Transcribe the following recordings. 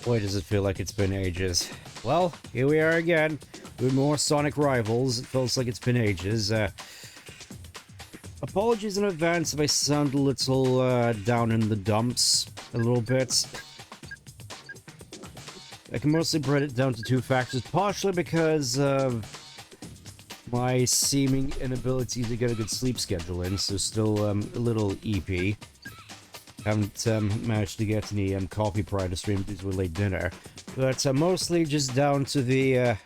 Boy, does it feel like it's been ages. Well, here we are again, with more Sonic Rivals. It feels like it's been ages. Apologies in advance if I sound a little down in the dumps a little bit. I can mostly put it down to two factors, partially because of my seeming inability to get a good sleep schedule in, so still a little EP. Haven't managed to get any coffee prior to stream due to a late dinner, but mostly just down to the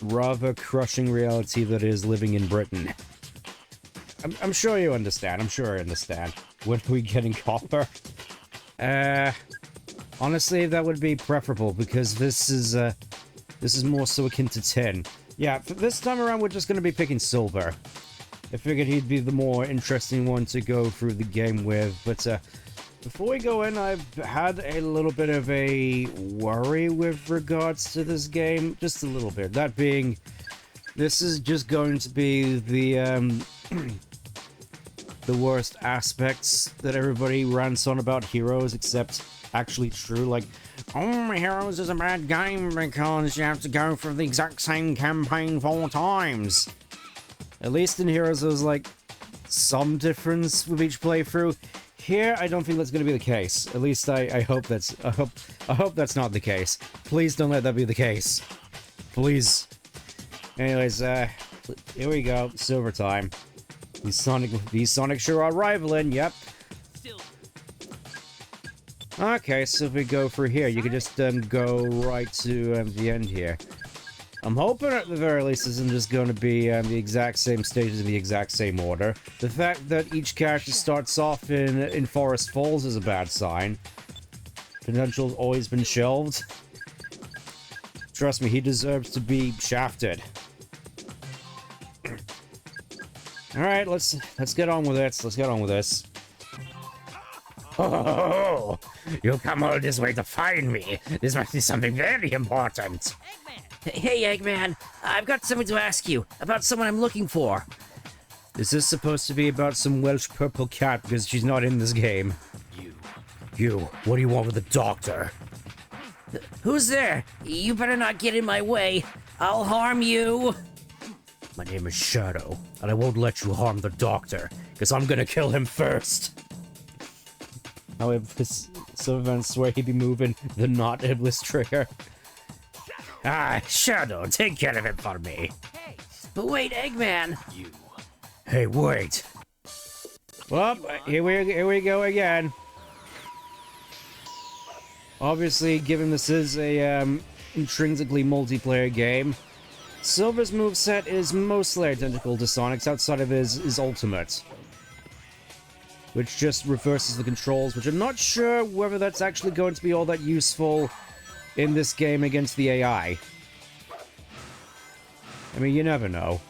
rather crushing reality that is living in Britain. I'm sure you understand. I'm sure I understand. When are we getting copper? Honestly, that would be preferable because this is more so akin to tin. Yeah, for this time around, we're just going to be picking silver. I figured he'd be the more interesting one to go through the game with, but before we go in, I've had a little bit of a worry with regards to this game. Just a little bit. That being, this is just going to be the worst aspects that everybody rants on about Heroes, except actually true, like, oh, Heroes is a bad game because you have to go through the exact same campaign 4 times. At least in Heroes, there's like some difference with each playthrough. Here, I don't think that's going to be the case. At least I hope that's I hope that's not the case. Please don't let that be the case. Please. Anyways, here we go. Silver time. These Sonic sure are rivaling. Yep. Okay, so if we go through here, you can just go right to the end here. I'm hoping at the very least this isn't just going to be the exact same stages in the exact same order. The fact that each character starts off in Forest Falls is a bad sign. Potential's always been shelved. Trust me, he deserves to be shafted. Alright, let's get on with it. Let's get on with this. Oh, you come all this way to find me. This must be something very important. Hey, Eggman, I've got something to ask you about someone I'm looking for. Is this supposed to be about some Welsh purple cat because she's not in this game? You, what do you want with the doctor? Who's there? You better not get in my way. I'll harm you. My name is Shadow, and I won't let you harm the doctor, because I'm gonna kill him first. However, some events swear he'd be moving the not Iblis trigger. Ah, Shadow, take care of it for me. Hey, but wait, Eggman. Hey, wait. Well, here we go again. Obviously, given this is a intrinsically multiplayer game, Silver's moveset is mostly identical to Sonic's outside of his ultimate, which just reverses the controls, which I'm not sure whether that's actually going to be all that useful in this game against the AI. I mean, you never know.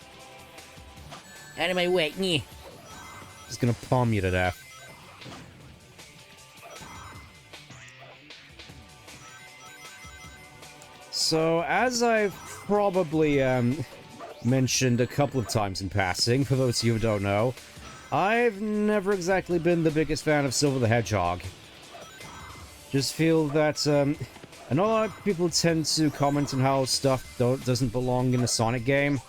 Out of my way, nyeh. Just gonna palm you to death. So, as I've probably mentioned a couple of times in passing, for those of you who don't know, I've never exactly been the biggest fan of Silver the Hedgehog. Just feel that, I know a lot of people tend to comment on how stuff doesn't belong in a Sonic game.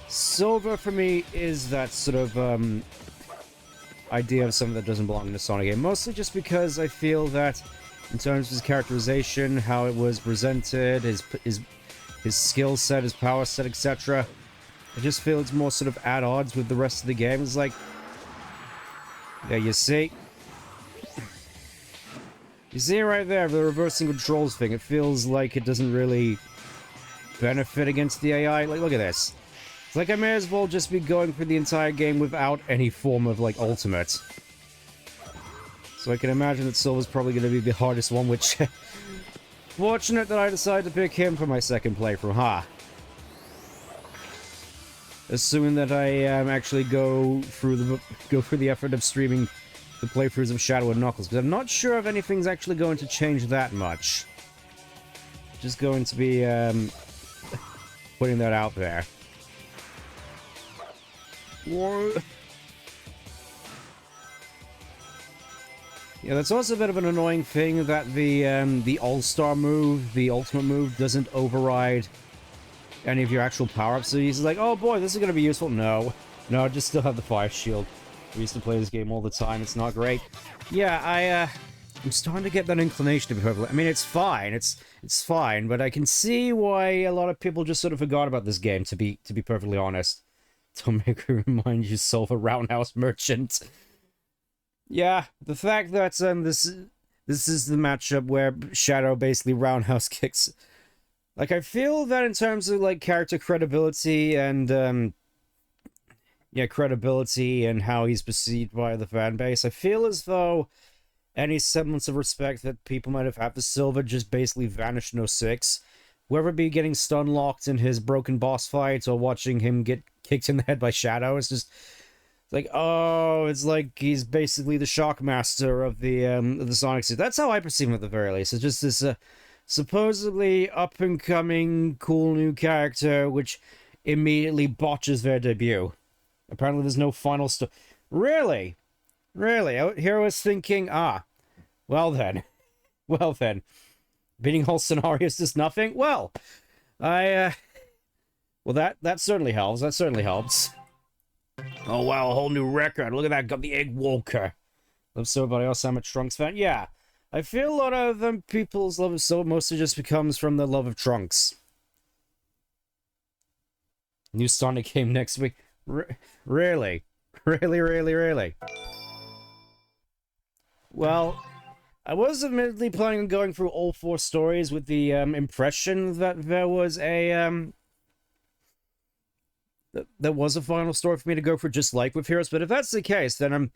Silver, for me, is that sort of, idea of something that doesn't belong in a Sonic game. Mostly just because I feel that, in terms of his characterization, how it was presented, his skill set, his power set, etc., I just feel it's more sort of at odds with the rest of the game. It's like, yeah, you see right there, the reversing controls thing, it feels like it doesn't really benefit against the AI. Like, look at this. It's like I may as well just be going for the entire game without any form of, like, ultimate. So I can imagine that Silver's probably going to be the hardest one, which... Fortunate that I decided to pick him for my second playthrough, huh? Assuming that I actually go through the effort of streaming the playthroughs of Shadow and Knuckles, because I'm not sure if anything's actually going to change that much. Just going to be putting that out there. What? Yeah, that's also a bit of an annoying thing that the All-Star move, the ultimate move, doesn't override any of your actual power-ups. So he's like, oh boy, this is gonna be useful. No. No, just still have the fire shield. We used to play this game all the time, it's not great. Yeah, I'm starting to get that inclination to be perfectly... I mean, it's fine, it's fine, but I can see why a lot of people just sort of forgot about this game, to be perfectly honest. Don't make me remind you, Silver Roundhouse Merchant. Yeah, the fact that this is the matchup where Shadow basically roundhouse kicks. Like, I feel that in terms of, like, character credibility and, yeah, credibility and how he's perceived by the fan base, I feel as though any semblance of respect that people might have had for Silver just basically vanished in 06. Whether it be getting stun-locked in his broken boss fight or watching him get kicked in the head by Shadow, it's just... like, oh, it's like he's basically the Shockmaster of the Sonic series. That's how I perceive him at the very least. It's just this supposedly up-and-coming, cool new character which immediately botches their debut. Apparently there's no final Really? Really? Here I was thinking, well then. Well then. Beating all scenarios is nothing? Well, well, that certainly helps. That certainly helps. Oh wow, a whole new record. Look at that, got the Egg Walker. Love so everybody else, I'm a Trunks fan. Yeah, I feel a lot of people's love of Silver mostly just becomes from the love of Trunks. New Sonic game next week. Really? Really, really, really? Well, I was admittedly planning on going through all 4 stories with the impression that there was a that was a final story for me to go for, just like with Heroes. But if that's the case, then I'm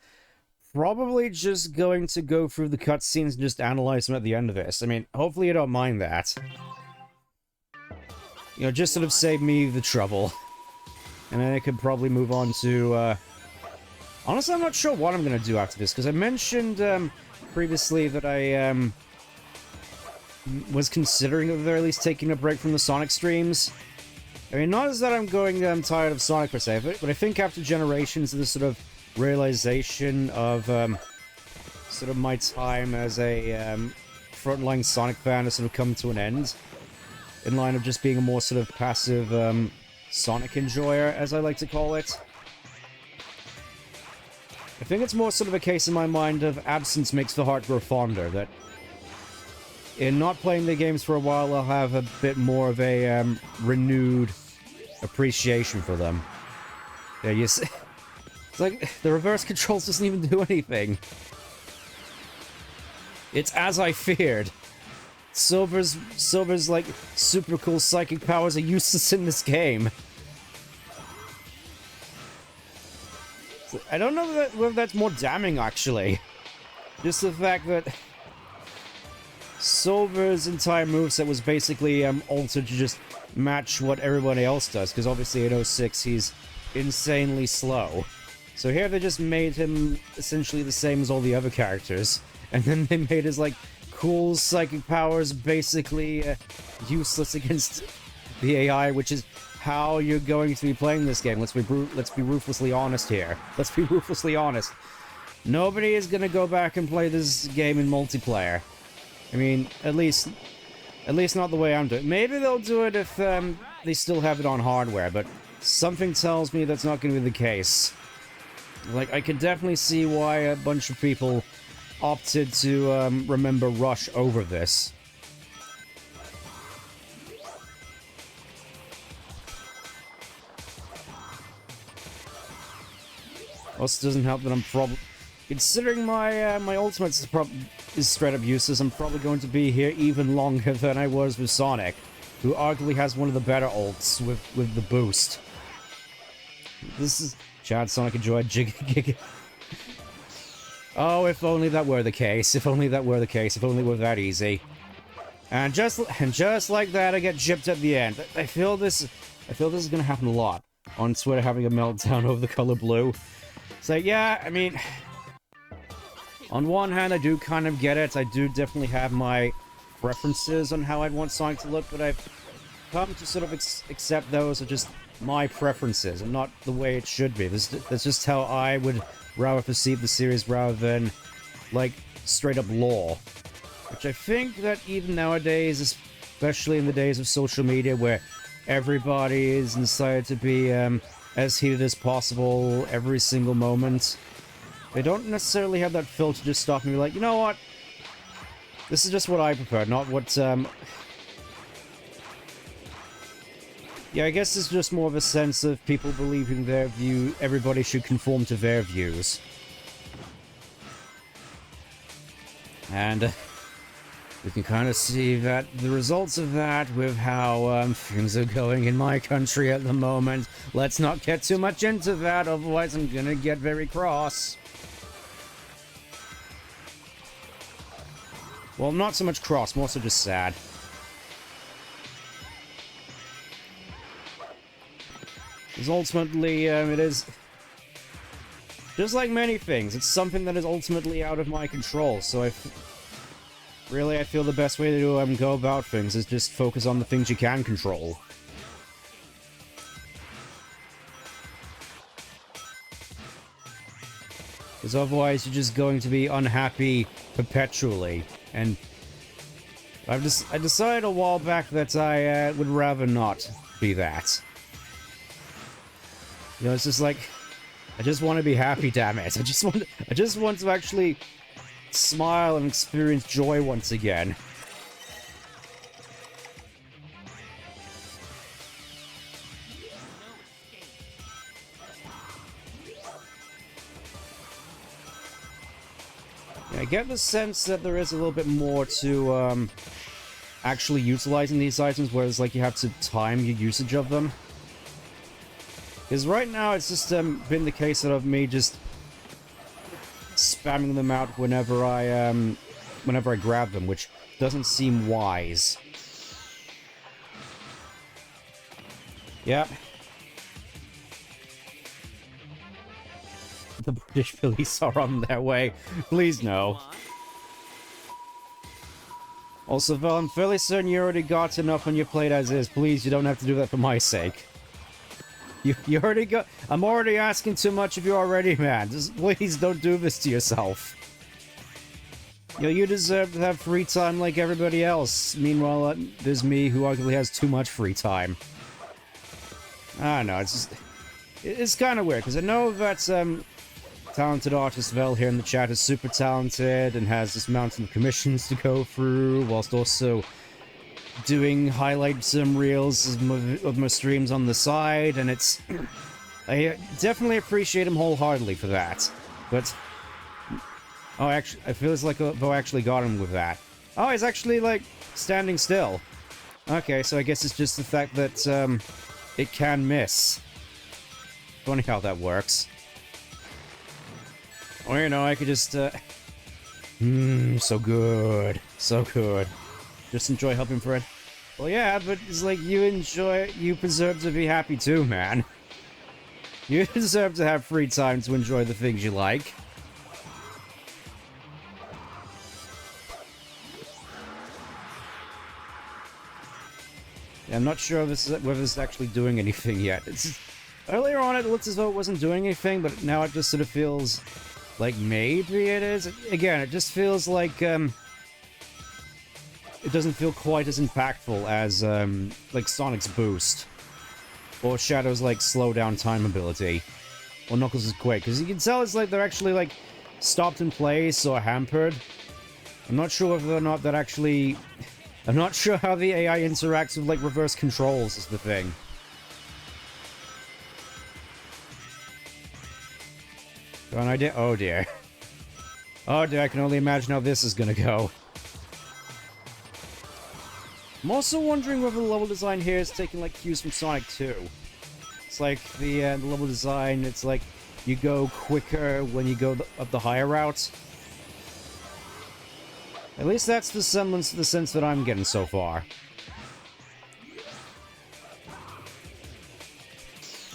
probably just going to go through the cutscenes and just analyze them at the end of this. I mean, hopefully you don't mind that. You know, just sort of save me the trouble. And then I could probably move on to, honestly, I'm not sure what I'm going to do after this, because I mentioned previously that I was considering at the very least taking a break from the Sonic streams. I mean, not as that I'm going tired of Sonic per se, but I think after Generations, this sort of realization of sort of my time as a frontline Sonic fan has sort of come to an end, in line of just being a more sort of passive Sonic enjoyer, as I like to call it. I think it's more sort of a case in my mind of absence makes the heart grow fonder, that in not playing the games for a while, I'll have a bit more of a renewed appreciation for them. Yeah, you see, it's like the reverse controls doesn't even do anything. It's as I feared. Silver's like super cool psychic powers are useless in this game. I don't know whether that's more damning, actually. Just the fact that Silver's entire moveset was basically altered to just match what everybody else does, because obviously in 06 he's insanely slow. So here they just made him essentially the same as all the other characters, and then they made his, like, cool psychic powers basically useless against the AI, which is how you're going to be playing this game. Let's be ruthlessly honest here. Let's be ruthlessly honest. Nobody is gonna go back and play this game in multiplayer. I mean, at least not the way I'm doing it. Maybe they'll do it if they still have it on hardware, but something tells me that's not going to be the case. Like, I can definitely see why a bunch of people opted to remember Rush over this. Also doesn't help that I'm probably... Considering my my ultimate is straight up useless, I'm probably going to be here even longer than I was with Sonic, who arguably has one of the better ults with the boost. This is... Chad, Sonic enjoyed Giga. Oh, if only that were the case. If only that were the case. If only it were that easy. And just like that, I get gypped at the end. I feel this is gonna happen a lot on Twitter, having a meltdown over the color blue. So yeah, I mean, on one hand, I do kind of get it. I do definitely have my preferences on how I'd want Sonic to look, but I've come to sort of accept those are just my preferences and not the way it should be. That's just how I would rather perceive the series, rather than, like, straight up lore. Which I think that even nowadays, especially in the days of social media where everybody is decided to be as heated as possible every single moment, they don't necessarily have that filter to just stop and be like, you know what? This is just what I prefer, not what, Yeah, I guess it's just more of a sense of people believing their view, everybody should conform to their views. And we can kind of see that the results of that with how things are going in my country at the moment. Let's not get too much into that, otherwise I'm gonna get very cross. Well, not so much cross, more so just sad. Because ultimately, it is... just like many things, it's something that is ultimately out of my control, so I feel the best way to go about things is just focus on the things you can control. Because otherwise you're just going to be unhappy perpetually, and I decided a while back that I would rather not be that. You know, it's just like, I just want to be happy, damn it. I just want to actually smile and experience joy once again. Yeah, I get the sense that there is a little bit more to actually utilizing these items, whereas like you have to time your usage of them. Because right now it's just been the case of me just spamming them out whenever I grab them, which doesn't seem wise. Yep. The British police are on their way. Please no. Also, Val, I'm fairly certain you already got enough on your plate as is. Please, you don't have to do that for my sake. You already got... I'm already asking too much of you already, man. Just please don't do this to yourself. You know, you deserve to have free time like everybody else. Meanwhile, there's me who arguably has too much free time. I don't know, it's just... It's kind of weird, because I know that, talented artist Vel here in the chat is super talented and has this mountain of commissions to go through, whilst also doing highlights and reels of my streams on the side, and it's... I definitely appreciate him wholeheartedly for that, but... Oh, actually, I feel like Bo actually got him with that. Oh, he's actually, like, standing still. Okay, so I guess it's just the fact that, it can miss. Funny how that works. Or, you know, I could just, so good. So good. Just enjoy helping Fred. Well, yeah, but it's like you deserve to be happy too, man. You deserve to have free time to enjoy the things you like. Yeah, I'm not sure whether this is actually doing anything yet. Earlier on, it looked as though it wasn't doing anything, but now it just sort of feels like maybe it is. Again, it just feels like, it doesn't feel quite as impactful as, like Sonic's boost. Or Shadow's, like, slow down time ability. Or Knuckles' Quake. Because you can tell it's like they're actually, like, stopped in place or hampered. I'm not sure whether or not that actually... I'm not sure how the AI interacts with, like, reverse controls is the thing. Got an idea? Oh dear. Oh dear, I can only imagine how this is gonna go. I'm also wondering whether the level design here is taking, like, cues from Sonic 2. It's like, the level design, it's like, you go quicker when you go up the higher route. At least that's the semblance to the sense that I'm getting so far.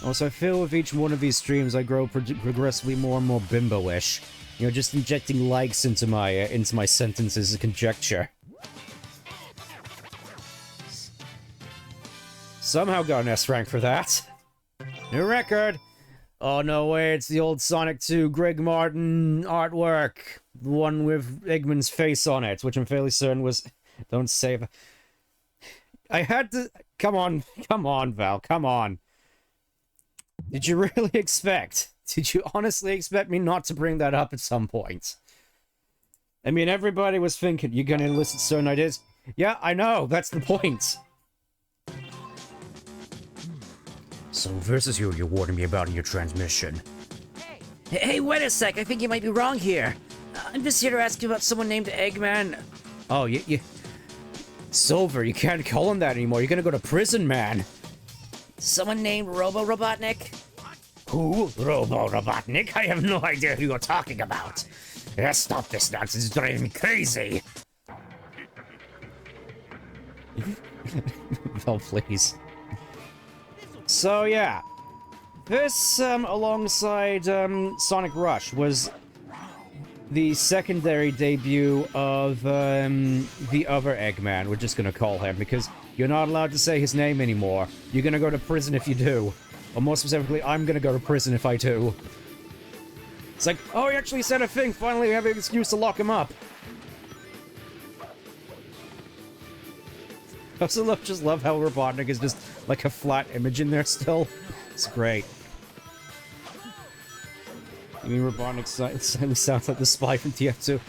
Also, I feel with each one of these streams, I grow progressively more and more bimbo-ish. You know, just injecting likes into my sentences of conjecture. Somehow got an S rank for that. New record! Oh, no way, it's the old Sonic 2 Greg Martin artwork. The one with Eggman's face on it, which I'm fairly certain was... Don't save... I had to... Come on, Val, come on. Did you really expect? Did you honestly expect me not to bring that up at some point? I mean, everybody was thinking, you're gonna elicit certain ideas. Yeah, I know, that's the point. So this is who you're warning me about in your transmission. Hey, wait a sec. I think you might be wrong here. I'm just here to ask you about someone named Eggman. Oh, you... Silver, you can't call him that anymore. You're gonna go to prison, man. Someone named Robo-Robotnik? Who? Robo-Robotnik? I have no idea who you're talking about. Stop this nonsense. It's driving me crazy. Oh, please. So, yeah. This, alongside, Sonic Rush, was the secondary debut of, the other Eggman. We're just gonna call him, because you're not allowed to say his name anymore. You're gonna go to prison if you do. Or more specifically, I'm gonna go to prison if I do. It's like, oh, he actually said a thing! Finally, we have an excuse to lock him up! I also just love how Robotnik is just, like, a flat image in there still. It's great. You mean Robotnik sounds like the spy from TF2?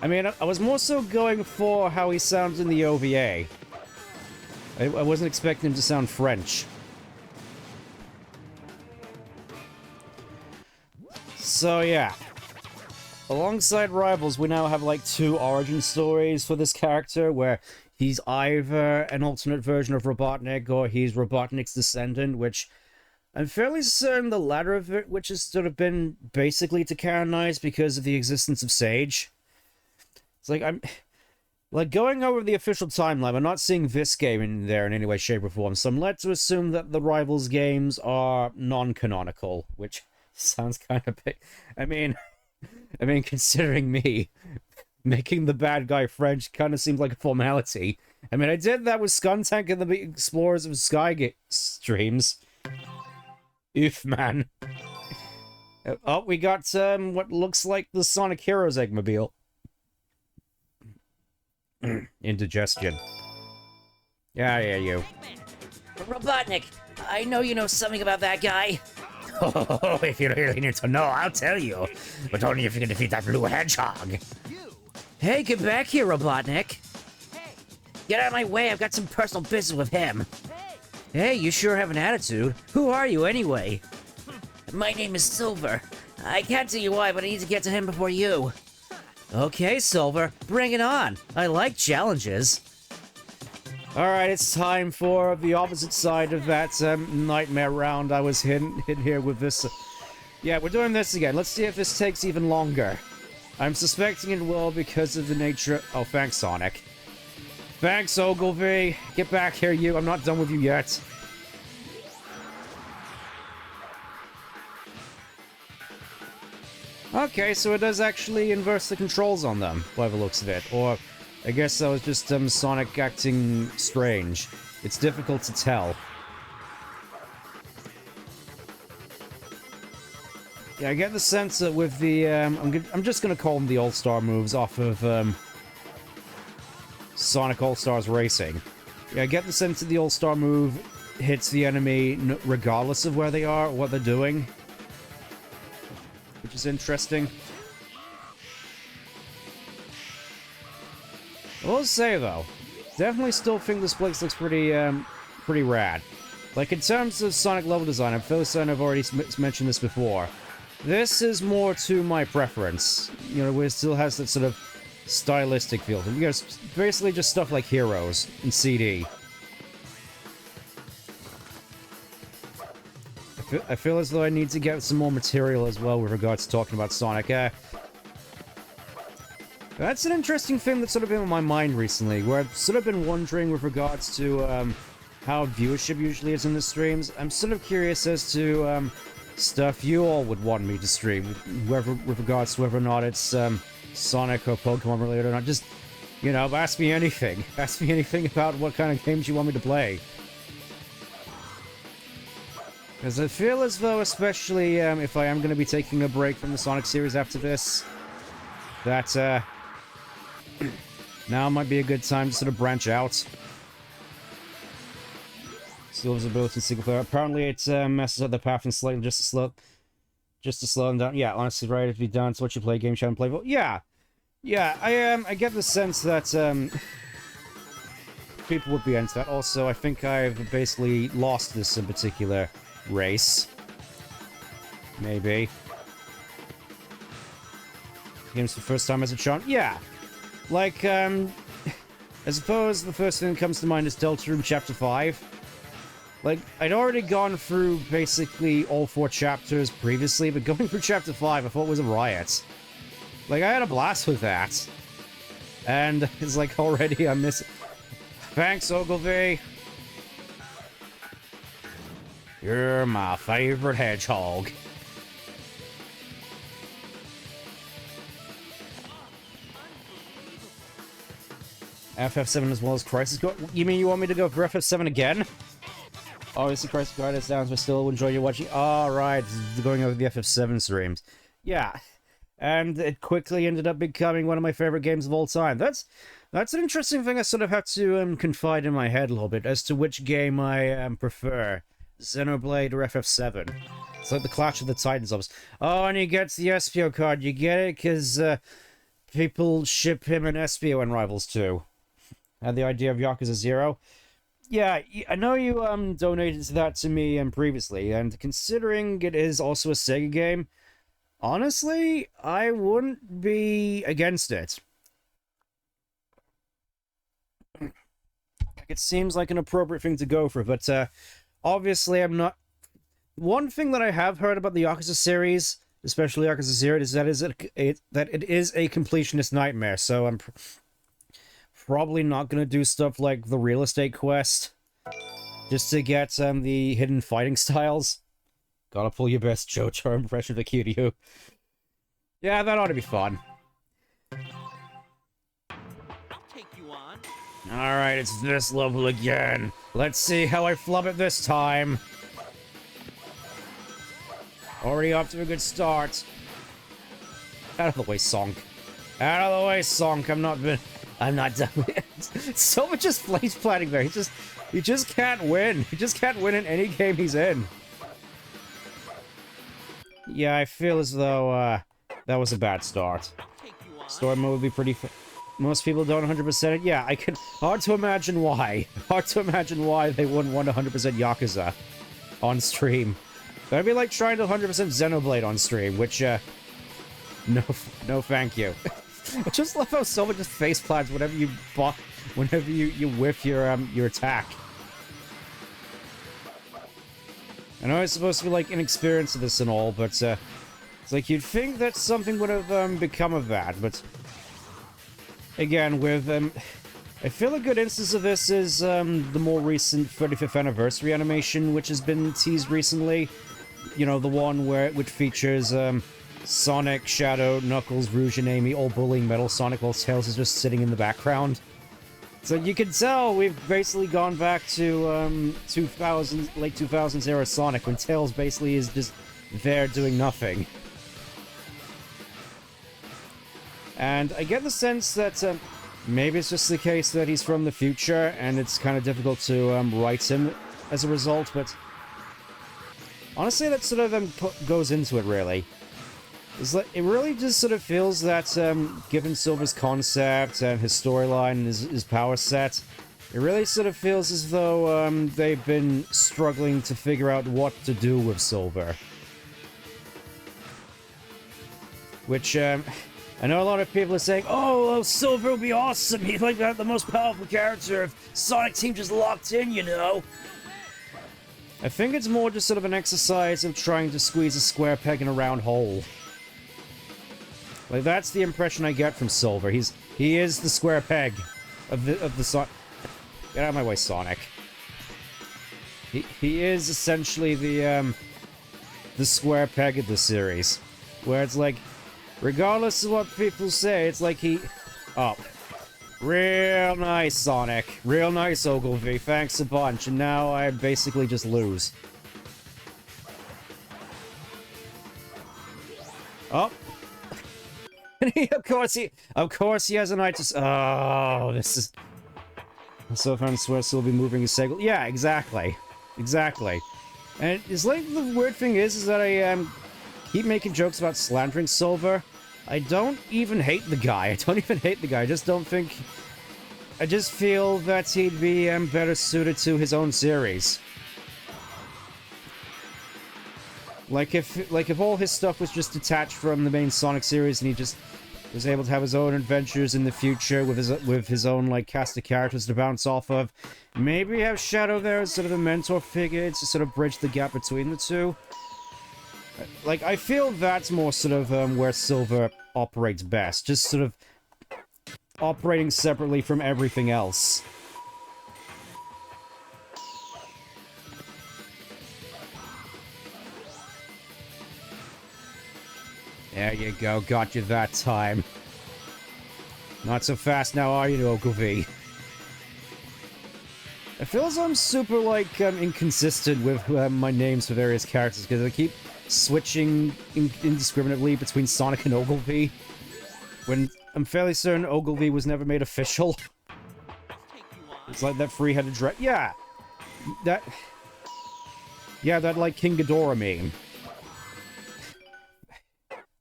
I mean, I was more so going for how he sounds in the OVA. I wasn't expecting him to sound French. So, yeah. Alongside Rivals, we now have, like, 2 origin stories for this character, where he's either an alternate version of Robotnik, or he's Robotnik's descendant, which I'm fairly certain the latter of it, which has sort of been basically to canonize because of the existence of Sage. It's like, I'm... Like, going over the official timeline, I'm not seeing this game in there in any way, shape, or form, so I'm led to assume that the Rivals games are non-canonical, which sounds kind of big. I mean, considering me, making the bad guy French kind of seems like a formality. I mean, I did that with Skuntank and the Explorers of Sky streams. Oof, man. Oh, we got, what looks like the Sonic Heroes Eggmobile. Indigestion. Yeah, you. Robotnik, I know you know something about that guy. Oh, if you really need to know, I'll tell you. But only if you can defeat that blue hedgehog. Hey, get back here, Robotnik. Get out of my way, I've got some personal business with him. Hey, you sure have an attitude. Who are you, anyway? My name is Silver. I can't tell you why, but I need to get to him before you. Okay, Silver, bring it on. I like challenges. Alright, it's time for the opposite side of that nightmare round I was hit here with this. Yeah, we're doing this again. Let's see if this takes even longer. I'm suspecting it will because of the nature... Oh, thanks, Sonic. Thanks, Ogilvy. Get back here, you. I'm not done with you yet. Okay, so it does actually inverse the controls on them, by the looks of it. Or, I guess that was just Sonic acting strange. It's difficult to tell. Yeah, I get the sense that with the, I'm just gonna call them the All-Star moves off of, Sonic All-Stars Racing. Yeah, I get the sense that the All-Star move hits the enemy regardless of where they are or what they're doing. Which is interesting. I will say, though, definitely still think this place looks pretty rad. Like, in terms of Sonic level design, I'm fairly certain I've already mentioned this before. This is more to my preference. You know, where it still has that sort of stylistic feel. You know, basically just stuff like Heroes and CD. I feel as though I need to get some more material as well with regards to talking about Sonic. That's an interesting thing that's sort of been on my mind recently, where I've sort of been wondering with regards to how viewership usually is in the streams. I'm sort of curious as to stuff you all would want me to stream, with regards to whether or not it's Sonic or Pokemon related or not. Just, you know, ask me anything. Ask me anything about what kind of games you want me to play. Because I feel as though, especially if I am going to be taking a break from the Sonic series after this, that, now might be a good time to sort of branch out. Silver's ability in single player. Apparently it messes up the path and slightly just to slow them down. Yeah, honestly, right, if you done, so what you play, game chat and play. Yeah. Yeah, I get the sense that, people would be into that. Also, I think I've basically lost this in particular race. Maybe. Game's the first time as a chant? Yeah. Like, I suppose the first thing that comes to mind is Deltarune Chapter 5. Like, I'd already gone through basically all 4 chapters previously, but going through Chapter 5 I thought was a riot. Like, I had a blast with that. And it's like, already I miss it. Thanks, Ogilvy. You're my favorite hedgehog. FF7 as well as Crisis Core? You mean you want me to go for FF7 again? Obviously, Crisis Core is down, but still enjoy you watching. Alright, going over the FF7 streams. Yeah. And it quickly ended up becoming one of my favorite games of all time. That's an interesting thing I sort of have to confide in my head a little bit as to which game I prefer. Xenoblade or FF7. It's like the Clash of the Titans of us. Oh, and he gets the Espio card. You get it because people ship him and Espio in Rivals 2. Had the idea of Yakuza 0. Yeah, I know you donated that to me previously, and considering it is also a SEGA game, honestly, I wouldn't be against it. It seems like an appropriate thing to go for, but obviously I'm not... One thing that I have heard about the Yakuza series, especially Yakuza 0, is that it is a completionist nightmare, so I'm probably not going to do stuff like the real estate quest, just to get the hidden fighting styles. Gotta pull your best JoJo impression for Kiryu. Yeah, that ought to be fun. Alright, it's this level again. Let's see how I flub it this time. Already off to a good start. Out of the way, Sonk. Out of the way, Sonk. I'm not done with it. So much just place planning there. He just can't win. He just can't win in any game he's in. Yeah, I feel as though that was a bad start. Story mode would be pretty... Most people don't 100% it. Yeah, hard to imagine why. Hard to imagine why they wouldn't want 100% Yakuza on stream. That'd be like trying to 100% Xenoblade on stream, which, no thank you. I just love how someone just faceplants whenever you whiff your attack. I know it's supposed to be like inexperienced at this and all, but it's like you'd think that something would have become of that, but again, with I feel a good instance of this is the more recent 35th anniversary animation, which has been teased recently. You know, the one which features Sonic, Shadow, Knuckles, Rouge, and Amy all bullying Metal Sonic while Tails is just sitting in the background. So you can tell we've basically gone back to late 2000s era Sonic, when Tails basically is just there doing nothing. And I get the sense that maybe it's just the case that he's from the future, and it's kind of difficult to write him as a result, but honestly that sort of goes into it, really. It's like, it really just sort of feels that, given Silver's concept and his storyline and his power set, it really sort of feels as though they've been struggling to figure out what to do with Silver. Which, I know a lot of people are saying, oh, Silver would be awesome, he's like the most powerful character if Sonic Team just locked in, you know? I think it's more just sort of an exercise of trying to squeeze a square peg in a round hole. Like, that's the impression I get from Silver. He is the square peg of the Sonic. Get out of my way, Sonic. He is essentially the square peg of the series, where it's like, regardless of what people say, it's like oh, real nice, Sonic. Real nice, Ogilvy. Thanks a bunch. And now I basically just lose. Oh. Of course he has an itis. Oh, this is... So if I swear he'll be moving his SEGA. Yeah, exactly. Exactly. And it's like, the weird thing is that I, keep making jokes about slandering Silver. I don't even hate the guy. I don't even hate the guy. I just don't think... I just feel that he'd be, better suited to his own series. Like if all his stuff was just detached from the main Sonic series and he just was able to have his own adventures in the future with his own, like, cast of characters to bounce off of. Maybe have Shadow there as sort of a mentor figure to sort of bridge the gap between the two. Like, I feel that's more sort of where Silver operates best. Just sort of operating separately from everything else. There you go, got you that time. Not so fast now, are you, Ogilvy? I feel as though I'm super, like, inconsistent with my names for various characters, because I keep switching indiscriminately between Sonic and Ogilvy, when I'm fairly certain Ogilvy was never made official. It's like that three-headed yeah! That, like, King Ghidorah meme.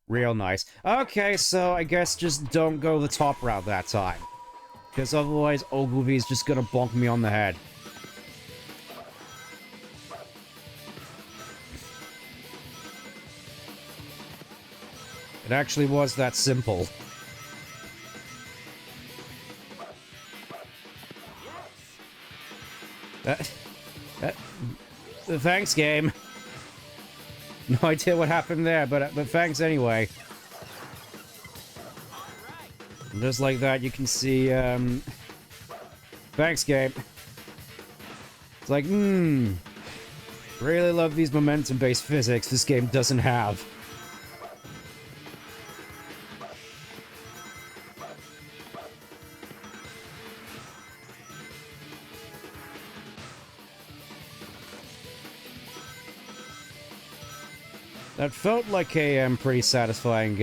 Real nice. Okay, so I guess just don't go the top route that time. Because otherwise, Ogilvy's just gonna bonk me on the head. It actually was that simple. Thanks, game. No idea what happened there, but thanks anyway. And just like that, you can see, thanks, game. It's like, really love these momentum-based physics this game doesn't have. That felt like a pretty satisfying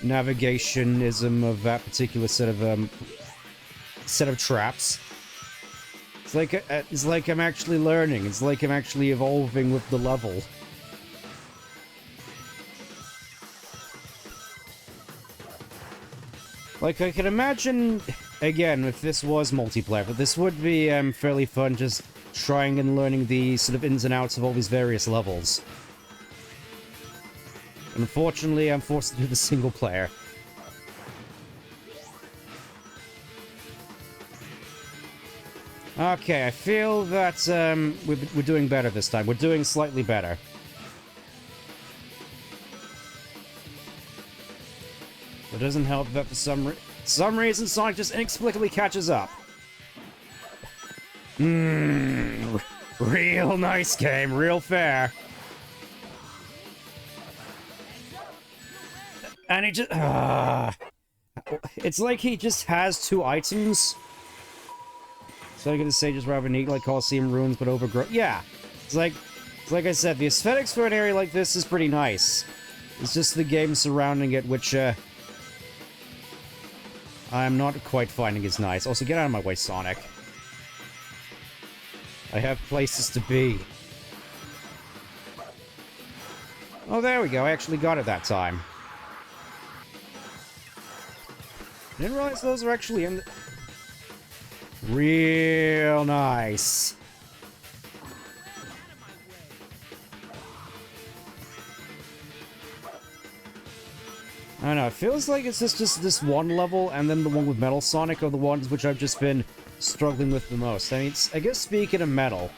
navigationism of that particular set of traps. It's like I'm actually learning. It's like I'm actually evolving with the level. Like, I can imagine, again, if this was multiplayer, but this would be fairly fun just trying and learning the sort of ins and outs of all these various levels. Unfortunately, I'm forced to do the single player. Okay, I feel that we're doing better this time. We're doing slightly better. It doesn't help that for some reason Sonic just inexplicably catches up. Real nice game, real fair. And he just... it's like he just has two items. So I'm gonna say just rather neat, like Coliseum Ruins, but overgrown. Yeah, it's like I said, the aesthetics for an area like this is pretty nice. It's just the game surrounding it, which I'm not quite finding as nice. Also, get out of my way, Sonic. I have places to be. Oh, there we go. I actually got it that time. Didn't realize those are actually in the... Real nice. I don't know, it feels like it's just this one level, and then the one with Metal Sonic are the ones which I've just been struggling with the most. I mean, I guess speaking of Metal,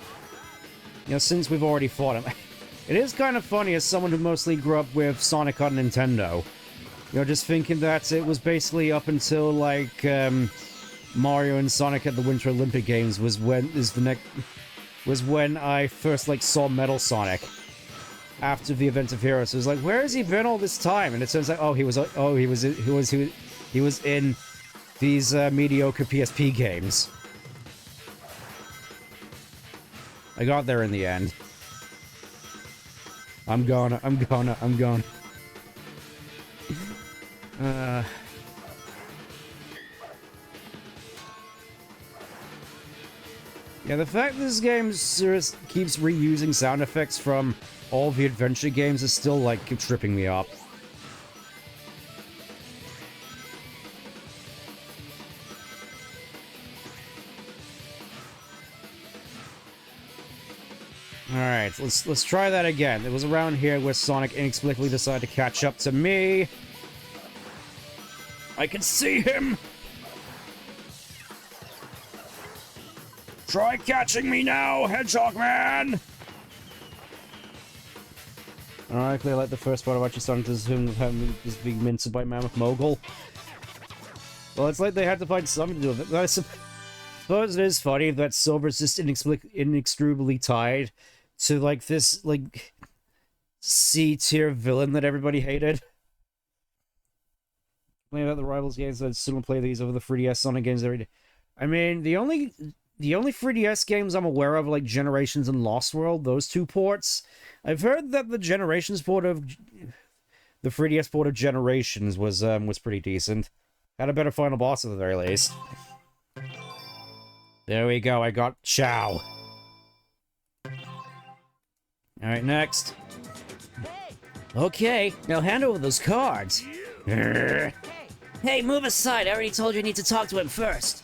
you know, since we've already fought him, it is kind of funny as someone who mostly grew up with Sonic on Nintendo. You know, just thinking that it was basically up until, like, Mario and Sonic at the Winter Olympic Games was when I first, like, saw Metal Sonic. After the event of Heroes, so it was like, where has he been all this time? And it turns out, he was in these mediocre PSP games. I got there in the end. I'm gonna. Yeah, the fact this game keeps reusing sound effects from all the adventure games is still, like, tripping me up. Alright, let's try that again. It was around here where Sonic inexplicably decided to catch up to me. I can see him! Try catching me now, Hedgehog Man! Alright, clearly like the first part of actually starting to assume is being minted by Mammoth Mogul. Well, it's like they had to find something to do with it. I suppose it is funny that Silver's just inextricably tied to, like, this, like, C-tier villain that everybody hated. Playing about the Rivals games, I'd still play these over the 3DS Sonic games every day. I mean, the only 3DS games I'm aware of are, like, Generations and Lost World, those two ports. I've heard that the Generations port of... the 3DS port of Generations was pretty decent. Had a better final boss at the very least. There we go, I got Chow. Alright, next. Okay, now hand over those cards. Hey, move aside. I already told you I need to talk to him first.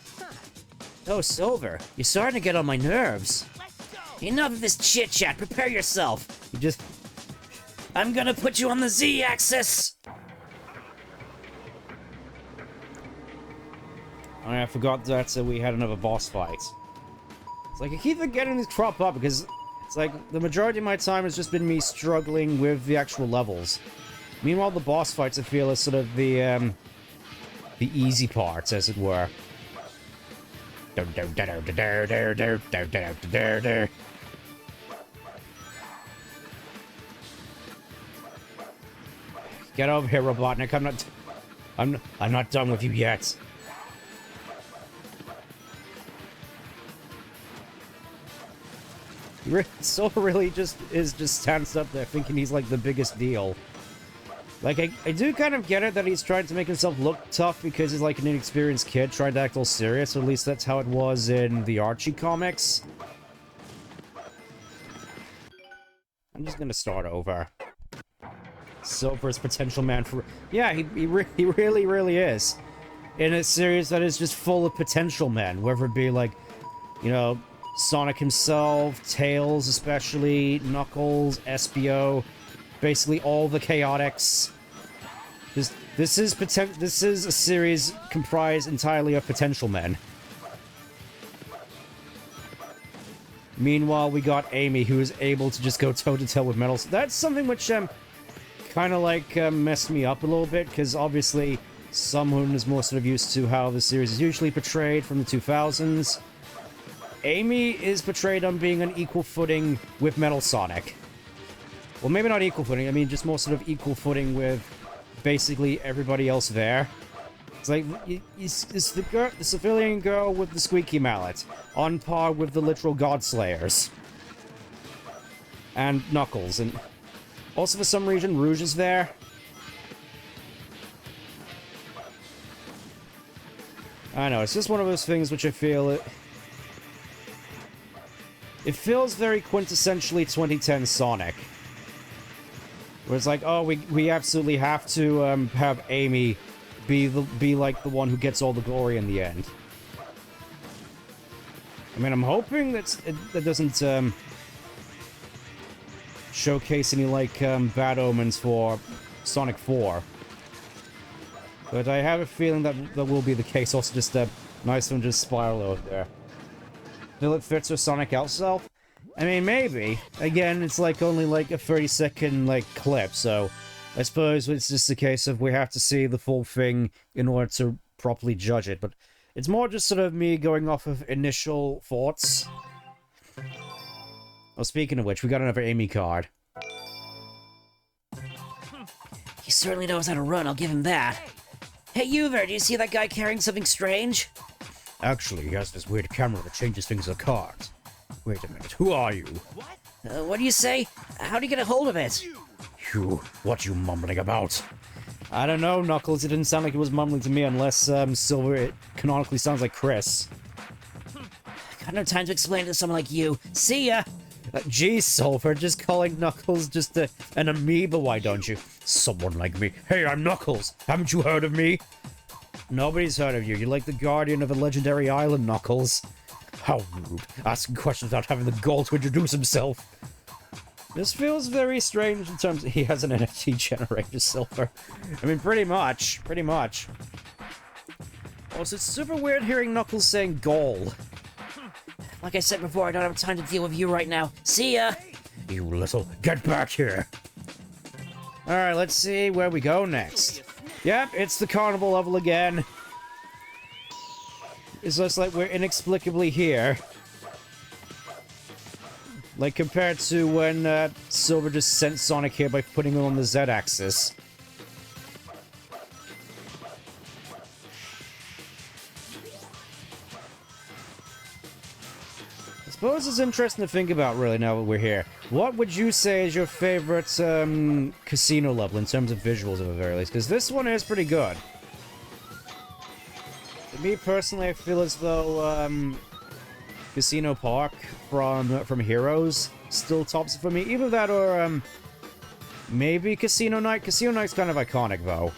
Oh, Silver, you're starting to get on my nerves. Enough of this chit-chat. Prepare yourself. I'm gonna put you on the Z-axis. I forgot that we had another boss fight. It's like I keep forgetting these crop up because it's like the majority of my time has just been me struggling with the actual levels. Meanwhile, the boss fights I feel is sort of the easy parts, as it were. Get over here, Robotnik. I'm not done with you yet. Silver really just stands up there thinking he's like the biggest deal. Like, I do kind of get it that he's trying to make himself look tough because he's like an inexperienced kid trying to act all serious, or at least that's how it was in the Archie comics. I'm just gonna start over. Silver's potential man for... Yeah, he really is. In a series that is just full of potential men, whether it be like, you know, Sonic himself, Tails especially, Knuckles, Espio, basically all the Chaotix. This is a series comprised entirely of potential men. Meanwhile, we got Amy, who is able to just go toe-to-toe with Metal. That's something which kind of like messed me up a little bit, because obviously someone is more sort of used to how the series is usually portrayed from the 2000s. Amy is portrayed on being on equal footing with Metal Sonic. Well, maybe not equal footing, I mean just more sort of equal footing with basically everybody else there. It's like, it's the civilian girl with the squeaky mallet, on par with the literal God Slayers. And Knuckles, and also for some reason Rouge is there. I know, it's just one of those things which I feel it feels very quintessentially 2010 Sonic. Where it's like, oh, we absolutely have to have Amy be like the one who gets all the glory in the end. I mean, I'm hoping that doesn't showcase any like bad omens for Sonic 4. But I have a feeling that will be the case. Also, just a nice one, just spiral over there. Will it fit with Sonic itself? I mean, maybe. Again, it's like only like a 30-second like clip, so I suppose it's just a case of we have to see the full thing in order to properly judge it. But it's more just sort of me going off of initial thoughts. Well, speaking of which, we got another Amy card. He certainly knows how to run, I'll give him that. Hey, you there, do you see that guy carrying something strange? Actually, he has this weird camera that changes things on cards. Wait a minute, who are you? What do you say? How do you get a hold of it? Phew, what are you mumbling about? I don't know, Knuckles. It didn't sound like it was mumbling to me unless, Silver, it canonically sounds like Chris. Got no time to explain it to someone like you. See ya! Geez, Silver, just calling Knuckles just an amoeba, why don't you? Someone like me. Hey, I'm Knuckles. Haven't you heard of me? Nobody's heard of you. You're like the guardian of a legendary island, Knuckles. How rude. Asking questions without having the gall to introduce himself. This feels very strange in terms of he has an NFT generator, Silver. I mean, pretty much. Pretty much. Also, it's super weird hearing Knuckles saying goal. Like I said before, I don't have time to deal with you right now. See ya! You little... Get back here! Alright, let's see where we go next. Yep, it's the carnival level again. It's just like we're inexplicably here. Like, compared to when Silver just sent Sonic here by putting him on the Z-axis. I suppose it's interesting to think about, really, now that we're here. What would you say is your favorite casino level in terms of visuals, at the very least? Because this one is pretty good. For me, personally, I feel as though Casino Park from Heroes still tops it for me. Either that or maybe Casino Night. Casino Night's kind of iconic, though.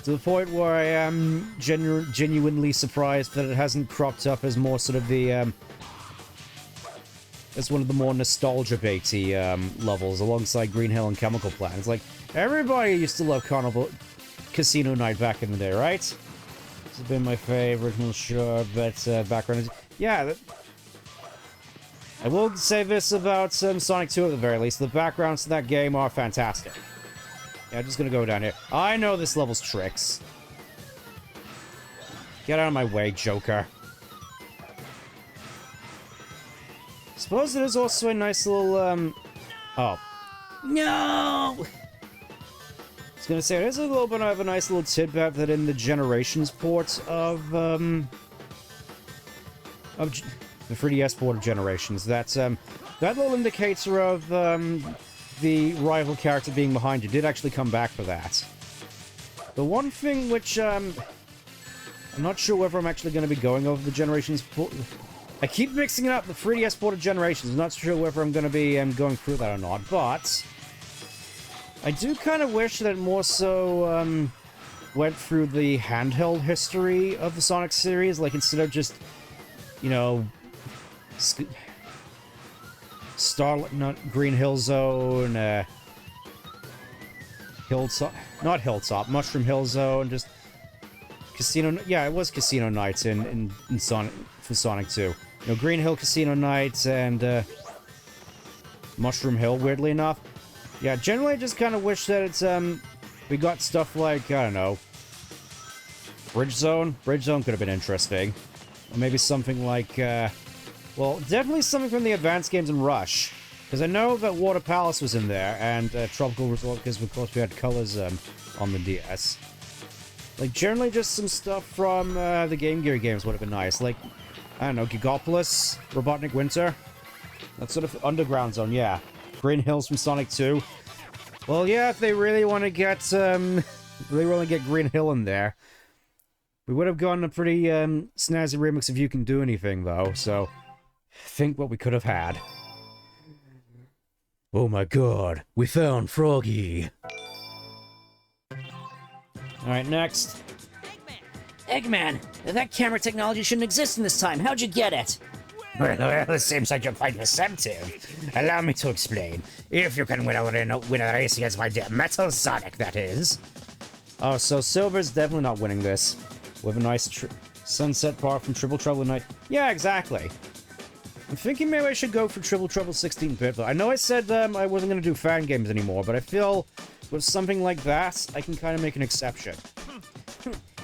To the point where I am genuinely surprised that it hasn't cropped up as more sort of the, as one of the more nostalgia-baity, levels, alongside Green Hill and Chemical Plant. It's like, everybody used to love Casino Night back in the day, right? This has been my favorite, I'm sure, but, background... Yeah, I will say this about, Sonic 2 at the very least. The backgrounds to that game are fantastic. Yeah, I'm just gonna go down here. I know this level's tricks. Get out of my way, Joker. Suppose it is also a nice little, Oh. No! I was gonna say, it is a little bit of a nice little tidbit that in the Generations port of the 3DS port of Generations, that little indicator of, the rival character being behind you did actually come back for that. The one thing which, I'm not sure whether I'm actually going to be going over the Generations port. I keep mixing it up, the 3DS port of Generations. I'm not sure whether I'm going to be going through that or not, but I do kind of wish that it more so went through the handheld history of the Sonic series, like instead of just, you know, not Green Hill Zone, Hilltop, not Hilltop, Mushroom Hill Zone, just Casino, yeah, it was Casino Nights in Sonic, for Sonic 2. You know, Green Hill Casino Nights and, Mushroom Hill, weirdly enough. Yeah, generally I just kind of wish that it's, we got stuff like, I don't know, Bridge Zone? Bridge Zone could have been interesting. Or maybe something like, well, definitely something from the advanced games in Rush. Because I know that Water Palace was in there, and Tropical Resort, because of course we had colors on the DS. Like, generally just some stuff from the Game Gear games would have been nice. Like, I don't know, Gigopolis, Robotnik Winter. That sort of Underground Zone, yeah. Green Hills from Sonic 2. Well, yeah, if they really want to get, Green Hill in there. We would have gotten a pretty snazzy remix of You Can Do Anything, though, so... Think what we could have had. Oh my god, we found Froggy. Alright, next. Eggman! That camera technology shouldn't exist in this time. How'd you get it? Well, it seems like you're quite receptive. Allow me to explain. If you can win a race against my dear Metal Sonic, that is. Oh, so Silver's definitely not winning this. With a nice Sunset Bar from Triple Trouble Night. Yeah, exactly. I'm thinking maybe I should go for Triple Trouble 16-bit, but I know I said I wasn't going to do fan games anymore, but I feel with something like that, I can kind of make an exception.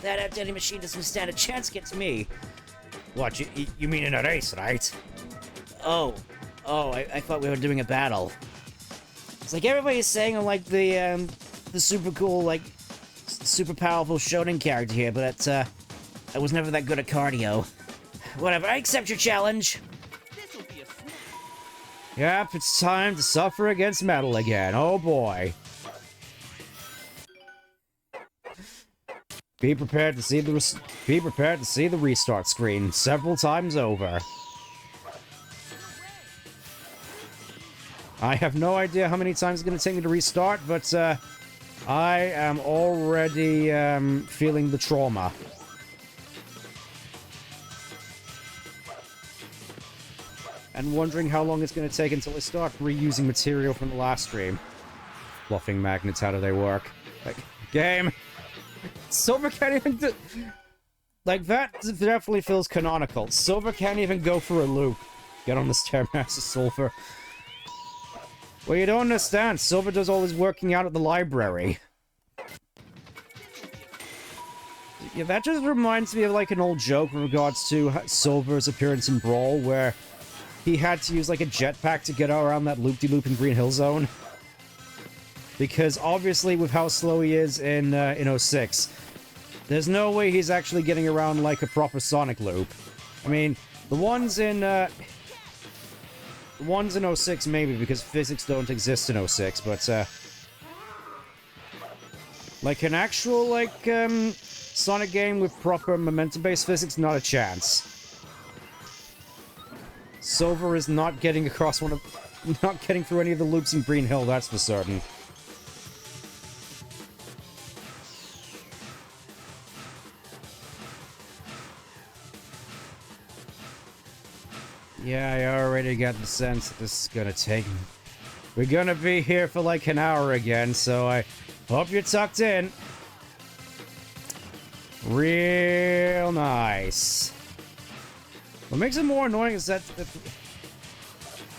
That outdated machine doesn't stand a chance against me. What, you mean in a race, right? Oh, I thought we were doing a battle. It's like everybody's saying I'm like the super cool, like, super powerful Shonen character here, but I was never that good at cardio. Whatever, I accept your challenge. Yep, it's time to suffer against metal again. Oh boy. Be prepared to see the restart screen several times over. I have no idea how many times it's going to take me to restart, but I am already feeling the trauma. And wondering how long it's going to take until I start reusing material from the last stream. Fluffing magnets, how do they work? Like, game! Silver can't even do... Like, that definitely feels canonical. Silver can't even go for a loop. Get on the Stairmaster, Silver. Well, you don't understand. Silver does all his working out at the library. Yeah, that just reminds me of, like, an old joke in regards to Silver's appearance in Brawl, where he had to use, like, a jetpack to get around that loop-de-loop in Green Hill Zone. Because, obviously, with how slow he is in 06, there's no way he's actually getting around, like, a proper Sonic loop. I mean, the ones in 06 maybe, because physics don't exist in 06, but, like, an actual, like, Sonic game with proper momentum-based physics, not a chance. Silver is not getting across not getting through any of the loops in Green Hill, that's for certain. Yeah, I already got the sense that this is gonna take... We're gonna be here for like an hour again, so I hope you're tucked in. Real nice. What makes it more annoying is that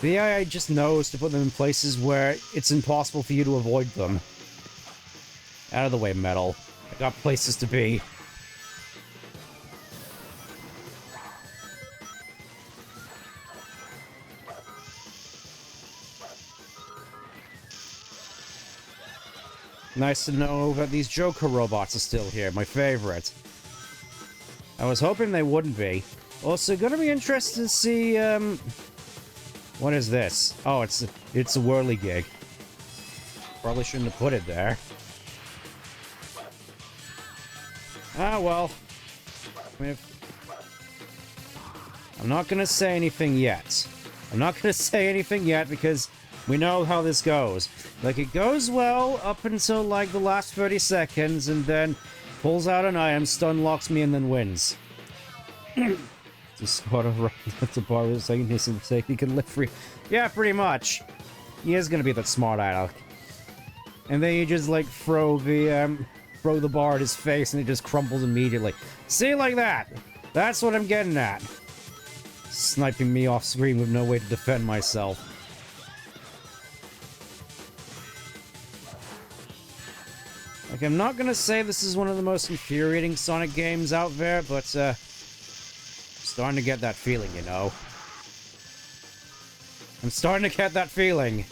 the AI just knows to put them in places where it's impossible for you to avoid them. Out of the way, Metal. I got places to be. Nice to know that these Joker robots are still here, my favorite. I was hoping they wouldn't be. Also, gonna be interested to see, what is this? Oh, it's a whirligig. Probably shouldn't have put it there. Ah, well. I mean, I'm not gonna say anything yet. I'm not gonna say anything yet because we know how this goes. Like, it goes well up until, like, the last 30 seconds, and then pulls out an item, stun locks me, and then wins. Just sort of right at the bar with saying this and say he can live free. Yeah, pretty much. He is gonna be that smart aleck. And then you just, like, throw the bar at his face, and it just crumbles immediately. See, like that? That's what I'm getting at. Sniping me off screen with no way to defend myself. Like, I'm not gonna say this is one of the most infuriating Sonic games out there, but, starting to get that feeling, you know? I'm starting to get that feeling.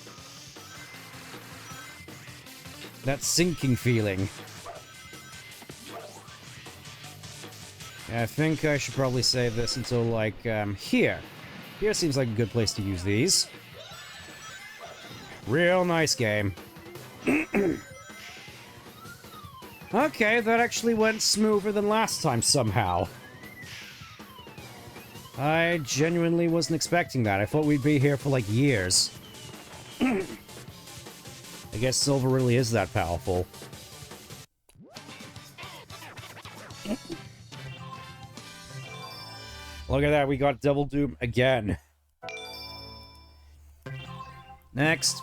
That sinking feeling. Yeah, I think I should probably save this until, like, here. Here seems like a good place to use these. Real nice game. Okay, that actually went smoother than last time somehow. I genuinely wasn't expecting that. I thought we'd be here for, like, years. I guess Silver really is that powerful. Look at that, we got Double Doom again. Next.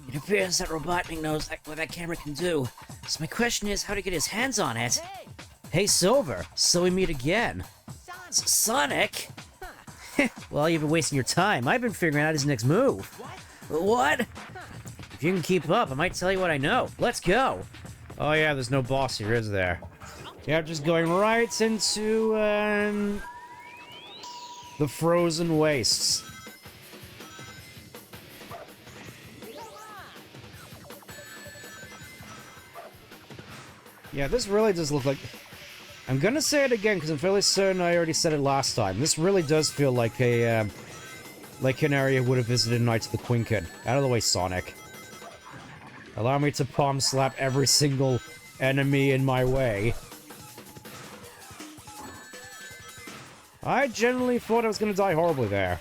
It appears that Robotnik knows what that camera can do. So my question is how to get his hands on it. Hey, Silver, so we meet again. Sonic? Well, you've been wasting your time. I've been figuring out his next move. What? If you can keep up, I might tell you what I know. Let's go. Oh yeah, there's no boss here, is there? Yeah, just going right into, the frozen wastes. Yeah, this really does look like... I'm gonna say it again, because I'm fairly certain I already said it last time. This really does feel like a, like an area would have visited Knights of the Quinkin. Out of the way, Sonic. Allow me to palm slap every single enemy in my way. I generally thought I was going to die horribly there.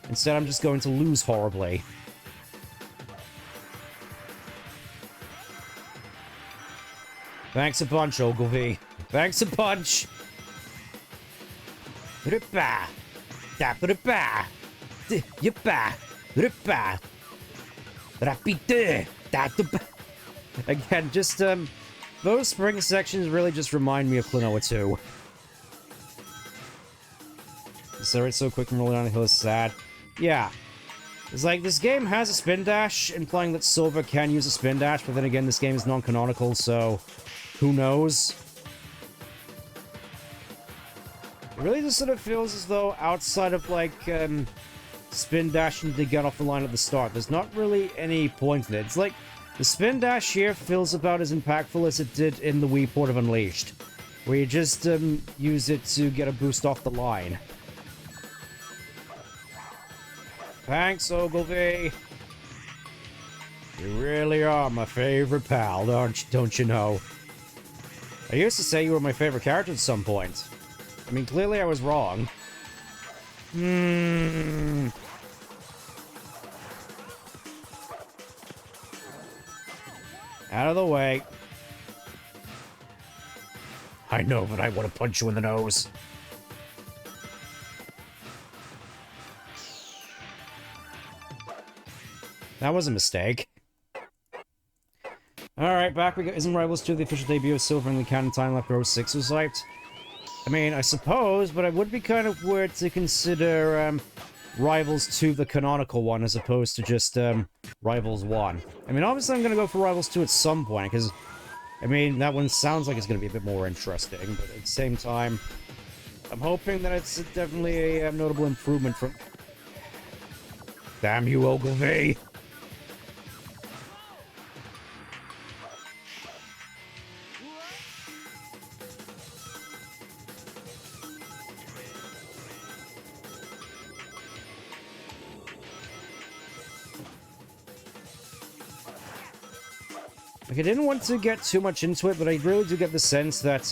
Instead, I'm just going to lose horribly. Thanks a bunch, Ogilvy. Thanks a bunch. Rippa. Rippa. Yippa. Rippa. Rapide. Again, just, those spring sections really just remind me of Klonoa 2. Accelerate so quick and roll down the hill is sad. Yeah. It's like, this game has a spin dash, implying that Silver can use a spin dash, but then again, this game is non-canonical, so who knows? It really just sort of feels as though outside of, like, spin dashing to get off the line at the start, there's not really any point in it. It's like, the spin dash here feels about as impactful as it did in the Wii port of Unleashed, where you just use it to get a boost off the line. Thanks, Ogilvy. You really are my favorite pal, don't you know? I used to say you were my favorite character at some point. I mean, clearly I was wrong. Out of the way. I know, but I want to punch you in the nose. That was a mistake. Alright, back we go. Isn't Rivals 2 the official debut of Silver in the canon time like Rose 6 was hyped? I mean, I suppose, but it would be kind of weird to consider Rivals 2 the canonical one as opposed to just Rivals 1. I mean, obviously I'm going to go for Rivals 2 at some point, because, I mean, that one sounds like it's going to be a bit more interesting, but at the same time, I'm hoping that it's definitely a notable improvement from... Damn you, Ogilvy! Like, I didn't want to get too much into it, but I really do get the sense that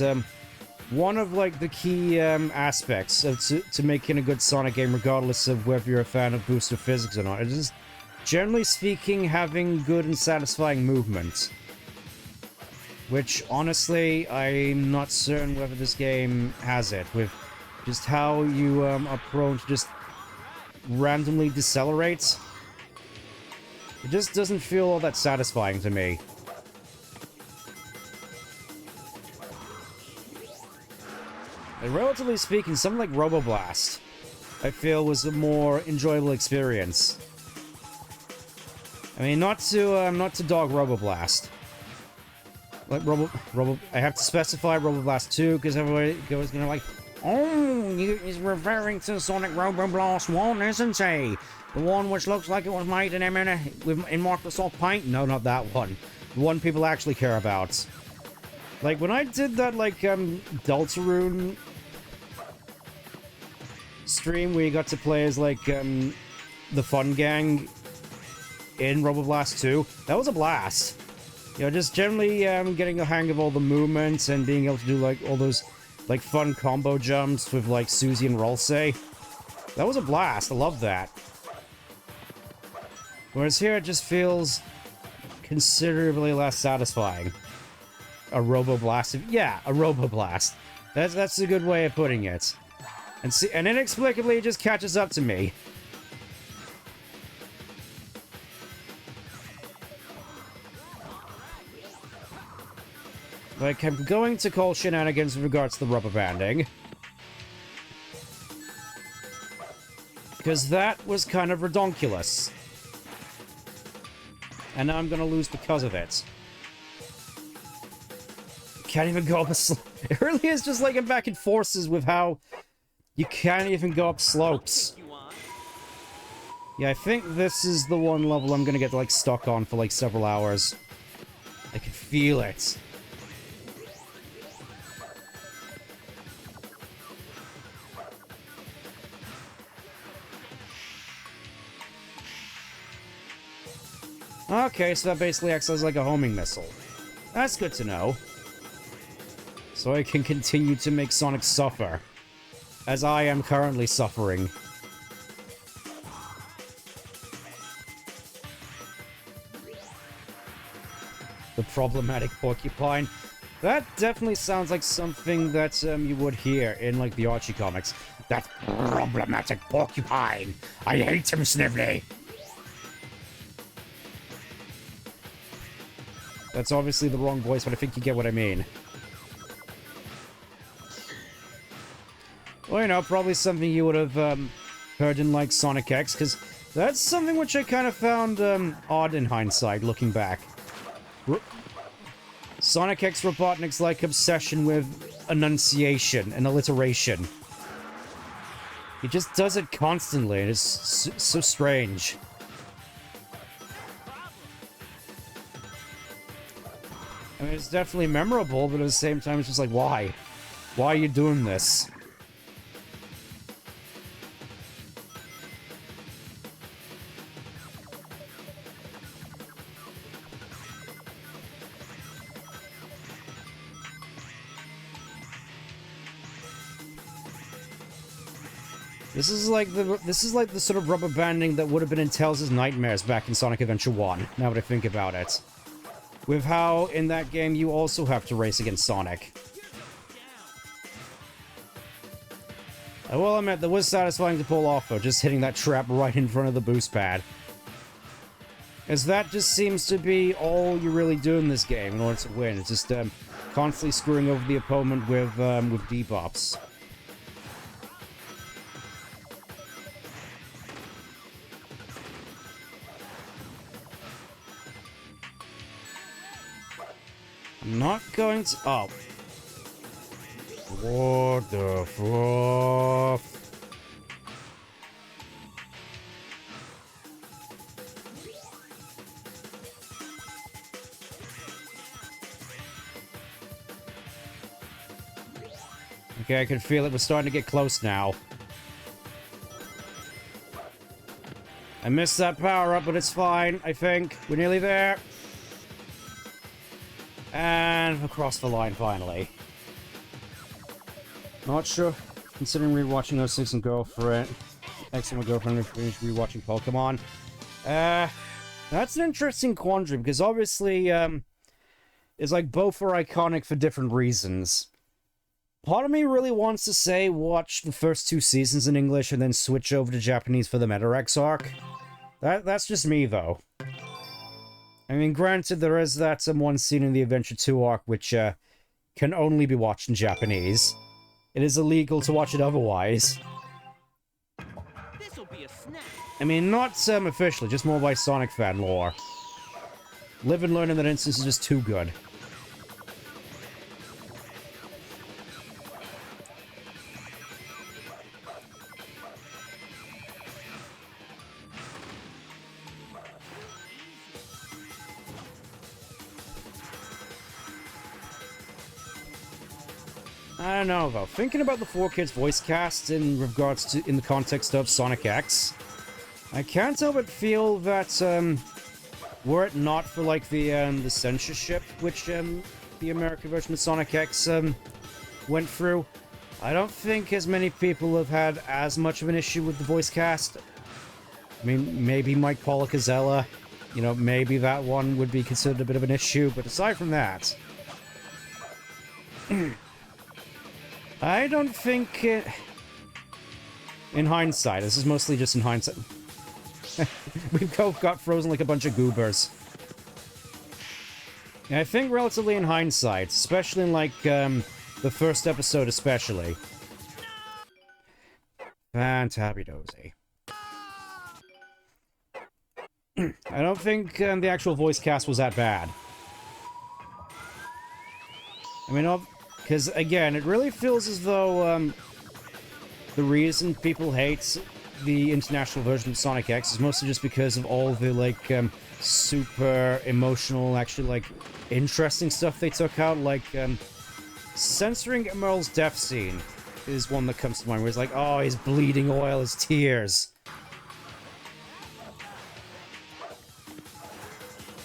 one of, like, the key aspects of to making a good Sonic game, regardless of whether you're a fan of boosted physics or not, is just, generally speaking, having good and satisfying movement. Which, honestly, I'm not certain whether this game has it, with just how you are prone to just randomly decelerate. It just doesn't feel all that satisfying to me. And relatively speaking, something like Roboblast, I feel, was a more enjoyable experience. I mean, not to dog Roboblast. Like I have to specify Roboblast 2 because everybody goes gonna like, oh, he's referring to Sonic Roboblast 1, isn't he? The one which looks like it was made in Microsoft Paint? No, not that one. The one people actually care about. Like, when I did that, like, Deltarune stream where you got to play as, like, the Fun Gang in Roboblast 2, that was a blast. You know, just generally getting the hang of all the movements and being able to do, like, all those, like, fun combo jumps with, like, Susie and Rolsei. That was a blast. I love that. Whereas here, it just feels considerably less satisfying. A Roboblast. Yeah, a Roboblast. That's a good way of putting it. And inexplicably, it just catches up to me. Like, I'm going to call shenanigans with regards to the rubber banding. Because that was kind of redonkulous. And now I'm gonna lose because of it. Can't even go up a slope. It really is just like in back and forces with how you can't even go up slopes. Yeah, I think this is the one level I'm gonna get like stuck on for like several hours. I can feel it. Okay, so that basically acts as like a homing missile. That's good to know. So I can continue to make Sonic suffer. As I am currently suffering. The problematic porcupine. That definitely sounds like something that you would hear in, like, the Archie comics. That problematic porcupine. I hate him, Snively. That's obviously the wrong voice, but I think you get what I mean. Well, you know, probably something you would have heard in, like, Sonic X, because that's something which I kind of found odd in hindsight, looking back. Sonic X Robotnik's, like, obsession with enunciation and alliteration. He just does it constantly, and it's so strange. I mean, it's definitely memorable, but at the same time, it's just like, why? Why are you doing this? This is like the sort of rubber banding that would have been in Tails' nightmares back in Sonic Adventure 1, now that I think about it. With how, in that game, you also have to race against Sonic. I will admit, that was satisfying to pull off, though, just hitting that trap right in front of the boost pad. As that just seems to be all you really do in this game in order to win. It's just constantly screwing over the opponent with debuffs. I'm not going to... Oh. What the fuck? Okay, I can feel it. We're starting to get close now. I missed that power-up, but it's fine, I think. We're nearly there. And across the line, finally. Not sure. Considering rewatching 06 and Girlfriend... X and my girlfriend finished rewatching Pokemon. That's an interesting quandary, because obviously, it's like both are iconic for different reasons. Part of me really wants to say watch the first 2 seasons in English and then switch over to Japanese for the Meta-X arc. That's just me, though. I mean, granted, there is that one scene in the Adventure 2 arc which can only be watched in Japanese. It is illegal to watch it otherwise. This'll be a snack. I mean, not officially, just more by Sonic fan lore. Live and learn in that instance is just too good. I don't know, though. Thinking about the 4Kids voice cast in regards to, in the context of Sonic X, I can't help but feel that, were it not for, like, the censorship which, the American version of Sonic X, went through, I don't think as many people have had as much of an issue with the voice cast. I mean, maybe Mike Policazella, you know, maybe that one would be considered a bit of an issue, but aside from that... I don't think in hindsight, this is mostly just in hindsight. We've both got frozen like a bunch of goobers. And I think relatively in hindsight, especially in like the first episode especially. Fantabidozy. I don't think the actual voice cast was that bad. I mean, because, again, it really feels as though the reason people hate the international version of Sonic X is mostly just because of all the, like, super emotional, actually, like, interesting stuff they took out. Like, censoring Emerald's death scene is one that comes to mind, where it's like, oh, he's bleeding oil, his tears.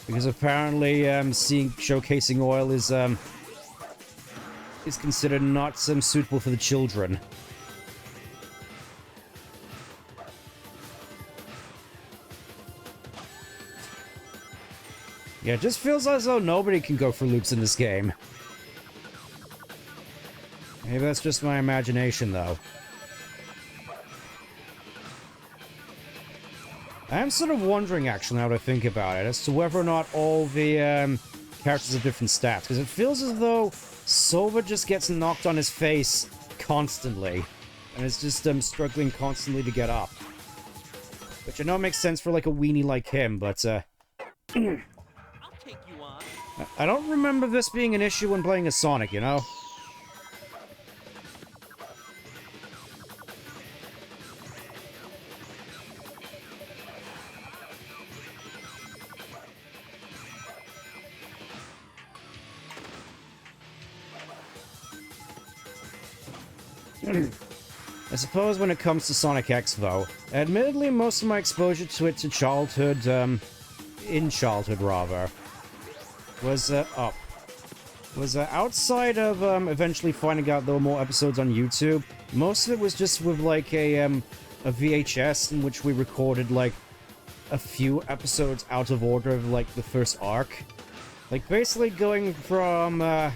Because apparently, showcasing oil is considered not suitable for the children. Yeah, it just feels as though nobody can go for loops in this game. Maybe that's just my imagination, though. I am sort of wondering, actually, now that I think about it, as to whether or not all the characters have different stats. Because it feels as though Sova just gets knocked on his face constantly. And is just struggling constantly to get up. Which I know makes sense for like a weenie like him, but I don't remember this being an issue when playing as Sonic, you know? I suppose when it comes to Sonic X, though, admittedly most of my exposure to it to childhood, in childhood rather, was outside of eventually finding out there were more episodes on YouTube. Most of it was just with like a VHS in which we recorded like a few episodes out of order of like the first arc. Like basically going from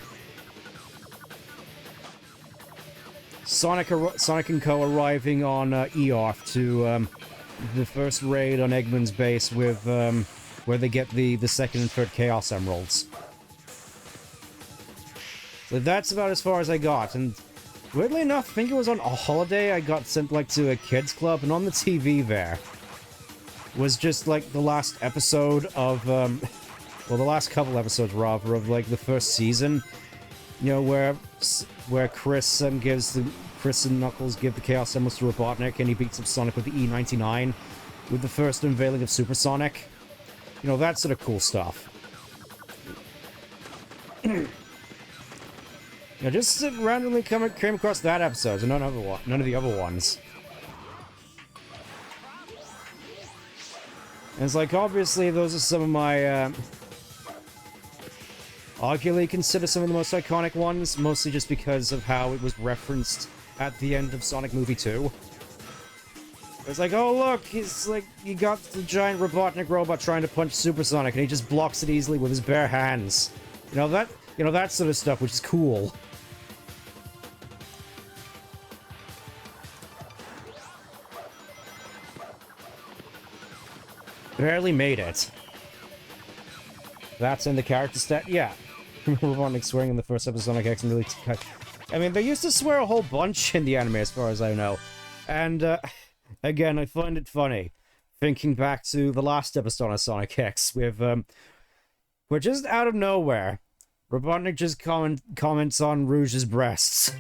Sonic and Co. arriving on Earth to the first raid on Eggman's base with where they get the second and third Chaos Emeralds. So that's about as far as I got, and weirdly enough, I think it was on a holiday I got sent like to a kids club, and on the TV there was just like the last episode of well, the last couple episodes rather of like the first season, you know, where Chris and Knuckles give the Chaos Emeralds to Robotnik, and he beats up Sonic with the E99 with the first unveiling of Super Sonic. You know, that sort of cool stuff. You know, just randomly came across that episode, and none of the other ones. And it's like, obviously, those are some of my, arguably consider some of the most iconic ones, mostly just because of how it was referenced at the end of Sonic Movie 2. It's like, oh look, he's like, you got the giant Robotnik robot trying to punch Super Sonic, and he just blocks it easily with his bare hands. You know, that sort of stuff, which is cool. Barely made it. That's in the character stat? Yeah. Robotnik swearing in the first episode of Sonic X and really... I mean, they used to swear a whole bunch in the anime, as far as I know. And, again, I find it funny, thinking back to the last episode of Sonic X, with, where just out of nowhere, Robotnik just comments on Rouge's breasts.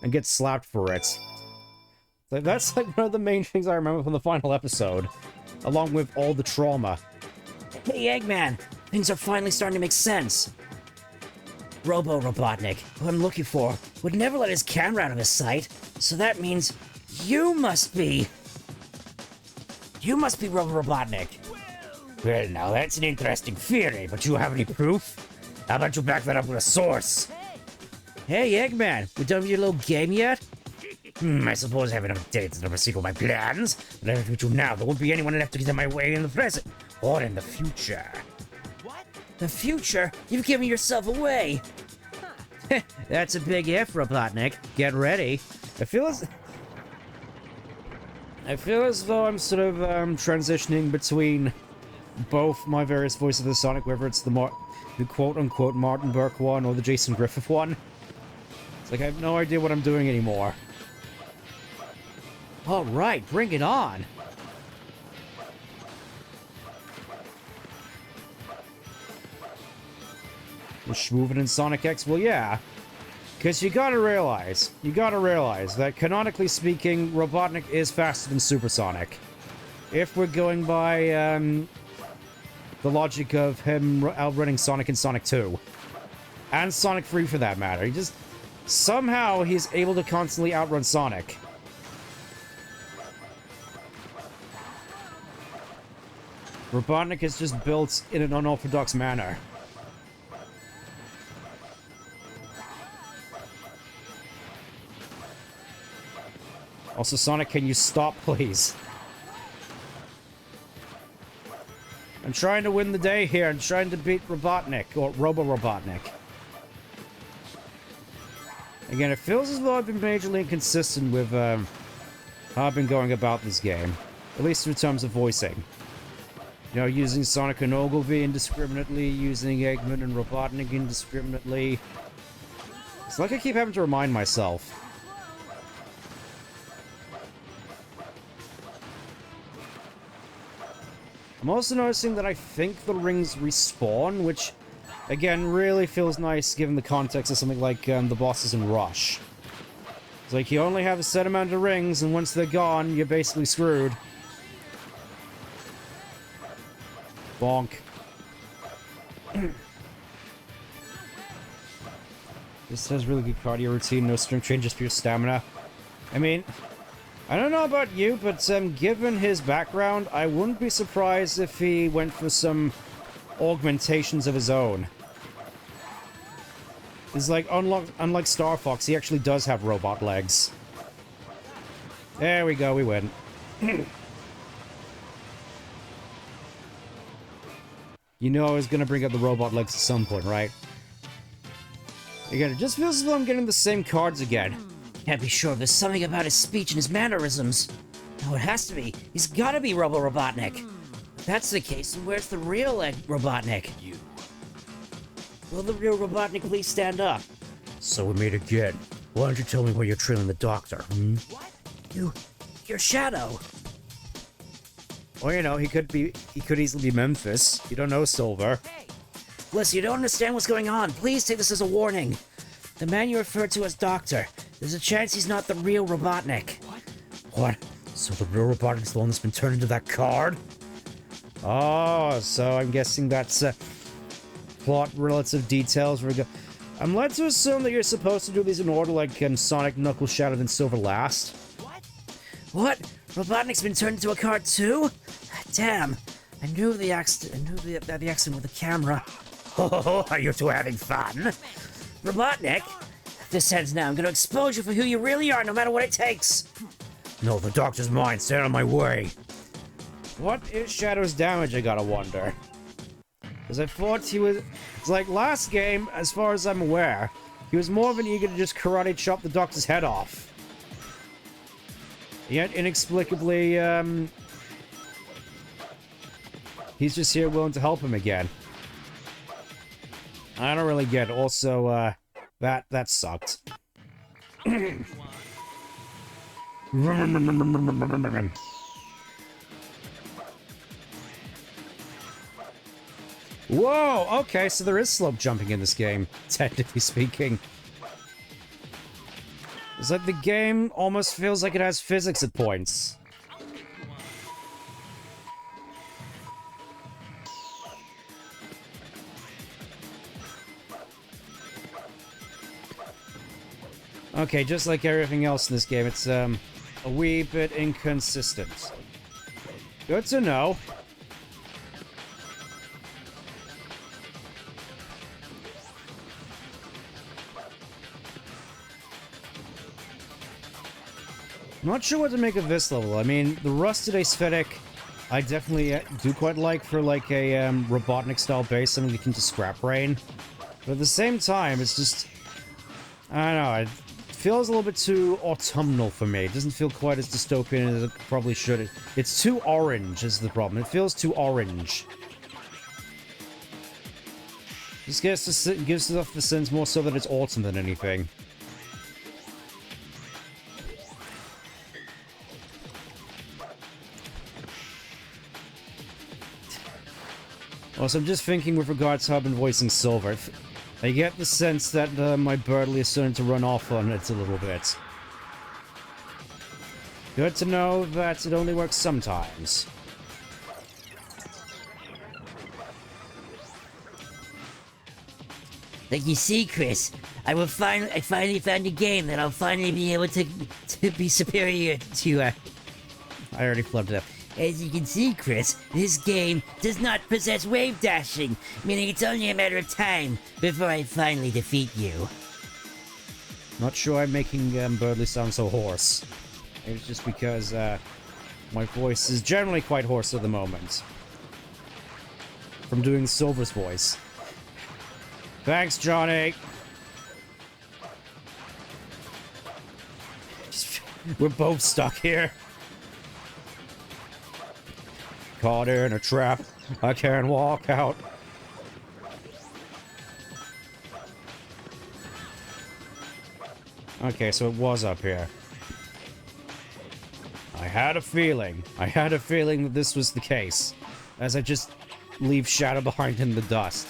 And gets slapped for it. Like, that's like one of the main things I remember from the final episode, along with all the trauma. Hey, Eggman! Things are finally starting to make sense. Robotnik, who I'm looking for, would never let his camera out of his sight, so that means you must be Robotnik. Well, now that's an interesting theory, but you have any proof? How about you back that up with a source? Hey, Eggman, we done with your little game yet? I suppose I have enough dates to never sequel my plans, but if I do now, there won't be anyone left to get in my way in the present, or in the future. What? The future? You've given yourself away! That's a big if, Robotnik. Get ready. I feel as though I'm sort of transitioning between both my various voices of the Sonic, whether it's the quote-unquote Martin Burke one or the Jason Griffith one. It's like I have no idea what I'm doing anymore. All right, bring it on. Was Schmoovin' in Sonic X? Well, yeah. Because you gotta realize that canonically speaking, Robotnik is faster than Super Sonic. If we're going by, the logic of him outrunning Sonic in Sonic 2. And Sonic 3 for that matter. Somehow he's able to constantly outrun Robotnik is just built in an unorthodox manner. Also, Sonic, can you stop, please? I'm trying to win the day here. I'm trying to beat Robotnik, or Robo-Robotnik. Again, it feels as though I've been majorly inconsistent with how I've been going about this game. At least in terms of voicing. You know, using Sonic and Ogilvy indiscriminately, using Eggman and Robotnik indiscriminately. It's like I keep having to remind myself. I'm also noticing that I think the rings respawn, which, again, really feels nice given the context of something like the bosses in Rush. It's like you only have a set amount of rings, and once they're gone, you're basically screwed. Bonk. This has really good cardio routine, no strength changes for your stamina. I mean, I don't know about you, but given his background, I wouldn't be surprised if he went for some augmentations of his own. It's like, unlike Star Fox, he actually does have robot legs. There we go, we win. You know I was gonna bring up the robot legs at some point, right? Again, it just feels as though I'm getting the same cards again. Can't be sure. There's something about his speech and his mannerisms. No, it has to be. He's gotta be Robo-Robotnik. If that's the case, then where's the real Robotnik? You. Will the real Robotnik please stand up? So we meet again. Why don't you tell me where you're trailing the doctor, hmm? Your Shadow. Well, you know, he could easily be Memphis. You don't know, Silver. Listen, you don't understand what's going on. Please take this as a warning. The man you referred to as Doctor, there's a chance he's not the real Robotnik. What? So the real Robotnik's the one that's been turned into that card? Oh, so I'm guessing that's plot relative details. I'm led to assume that you're supposed to do these in order, like Sonic, Knuckles, Shadow, then Silver last. What? Robotnik's been turned into a card too? Damn. I knew the accident with the camera. Oh, are you two having fun? Robotnik? This ends now. I'm gonna expose you for who you really are, no matter what it takes. No, the doctor's mine. Stay out of my way. What is Shadow's damage, I gotta wonder? Because I thought he was... It's like last game, as far as I'm aware, he was more of an eager to just karate chop the doctor's head off. Yet, inexplicably, he's just here willing to help him again. I don't really get it. Also, that sucked. Whoa! Okay, so there is slope jumping in this game, technically speaking. It's like the game almost feels like it has physics at points. Okay, just like everything else in this game, it's a wee bit inconsistent. Good to know. Not sure what to make of this level. I mean, the rusted aesthetic, I definitely do quite like for like a Robotnik-style base, something akin to Scrap Rain. But at the same time, it's just... I don't know, it feels a little bit too autumnal for me. It doesn't feel quite as dystopian as it probably should. It's too orange is the problem. It feels too orange. This gives off the sense more so that it's autumn than anything. Also, I'm just thinking with regards to how I've been voicing Silver. I get the sense that my Birdly is starting to run off on it a little bit. Good to know that it only works sometimes. Like you see, Chris, I finally found a game that I'll finally be able to be superior to. I already flubbed it up. As you can see, Chris, this game does not possess wave dashing, meaning it's only a matter of time before I finally defeat you. Not sure I'm making Birdly sound so hoarse. Maybe it's just because my voice is generally quite hoarse at the moment. From doing Silver's voice. Thanks, Johnny! We're both stuck here. Caught in a trap. I can't walk out. Okay, so it was up here. I had a feeling that this was the case. As I just leave Shadow behind in the dust.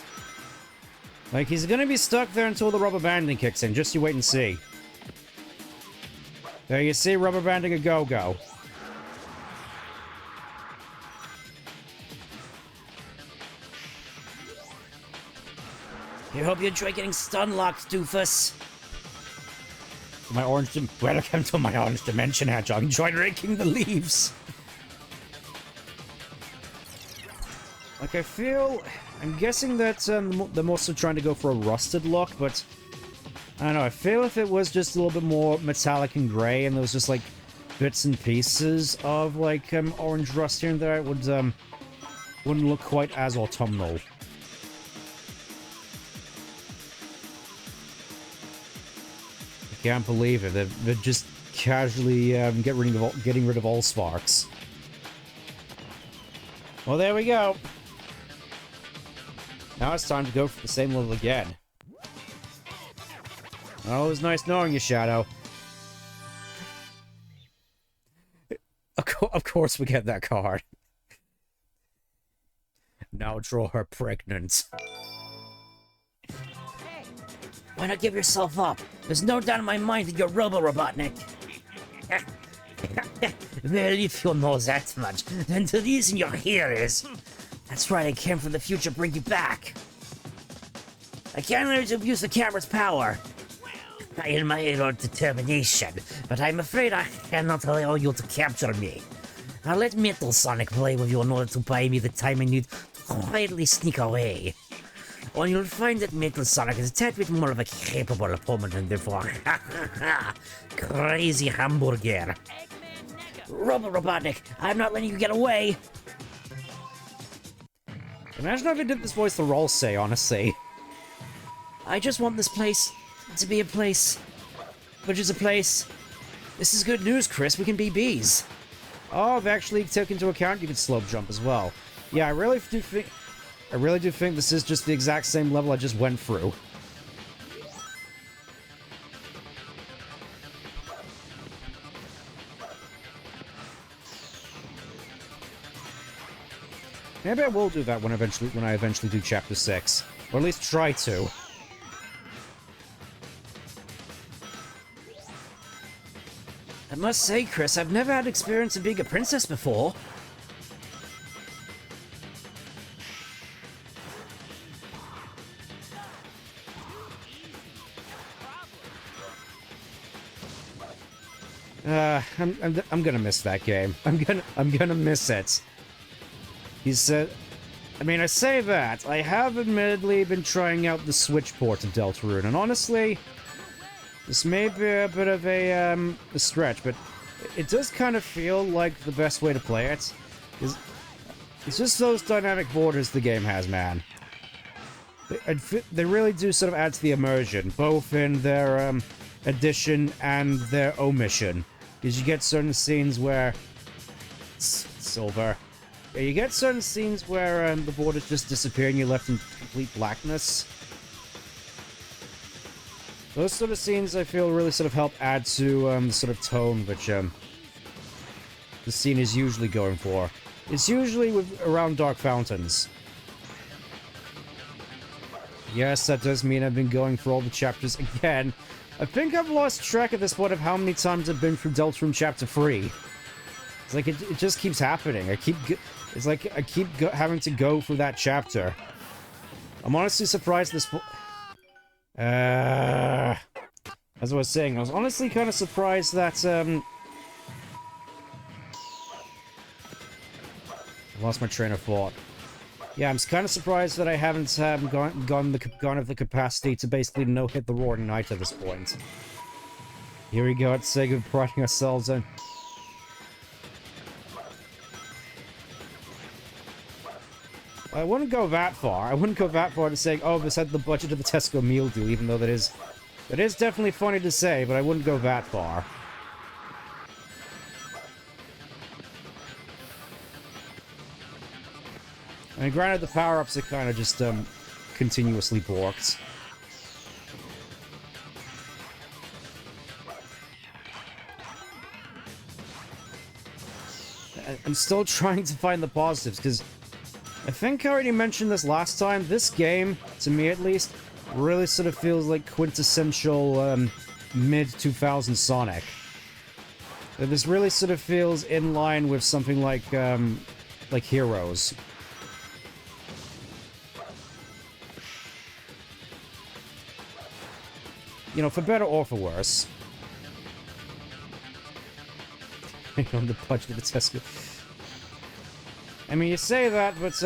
Like, he's gonna be stuck there until the rubber banding kicks in. Just you wait and see. There you see rubber banding a go-go. I hope you enjoy getting stun-locked, doofus. Welcome to my orange dimension, Hedgehog. Enjoy raking the leaves. Like, I'm guessing that they're mostly trying to go for a rusted look, but I don't know, I feel if it was just a little bit more metallic and gray and there was just like bits and pieces of like orange rust here and there, it wouldn't look quite as autumnal. I can't believe it. They're just casually getting rid of all sparks. Well, there we go. Now it's time to go for the same level again. Oh, it was nice knowing you, Shadow. Of course we get that card. Now draw her pregnant. Why not give yourself up? There's no doubt in my mind that you're Robo-Robotnik. Well, if you know that much, then the reason you're here is... That's right, I came from the future to bring you back. I can't let you abuse the camera's power. I admire your determination, but I'm afraid I cannot allow you to capture me. Now let Metal Sonic play with you in order to buy me the time I need to quietly sneak away. Or you'll find that Metal Sonic is a tad bit more of a capable opponent and therefore, crazy hamburger. Robo-Robotnik, I'm not letting you get away. Imagine if I did this voice the roll say, honestly. I just want this place to be a place. Which is a place. This is good news, Chris. We can be bees. Oh, I've actually taken into account you can slope jump as well. Yeah, I really do think this is just the exact same level I just went through. Maybe I will do that when I eventually do Chapter 6. Or at least try to. I must say, Chris, I've never had experience of being a princess before. I'm gonna miss that game. I'm gonna miss it. He said, I mean, I say that. I have admittedly been trying out the Switch port of Deltarune, and honestly, this may be a bit of a stretch, but it does kind of feel like the best way to play it. It's just those dynamic borders the game has, man. They really do sort of add to the immersion, both in their addition and their omission. Because you get certain scenes where... Silver. Yeah, you get certain scenes where the borders just disappear and you're left in complete blackness. Those sort of scenes, I feel, really sort of help add to the sort of tone which the scene is usually going for. It's usually around Dark Fountains. Yes, that does mean I've been going for all the chapters again. I think I've lost track at this point of how many times I've been through Deltarune Chapter 3. It's like, it just keeps happening. I keep having to go through that chapter. I'm honestly surprised this... as I was saying, I was honestly kind of surprised that, Lost my train of thought. Yeah, I'm kind of surprised that I haven't gone of the capacity to basically no-hit the Roaring Knight at this point. Here we go, at SEGA priding ourselves in. I wouldn't go that far. I wouldn't go that far to saying, oh, this had the budget of the Tesco meal deal, even though that is definitely funny to say, but I wouldn't go that far. I mean, granted, the power-ups are kind of just, continuously borked. I'm still trying to find the positives, because I think I already mentioned this last time. This game, to me at least, really sort of feels like quintessential, mid-2000s Sonic. This really sort of feels in line with something like Heroes. You know, for better or for worse. On the budget of the Tesco. I mean, you say that, but,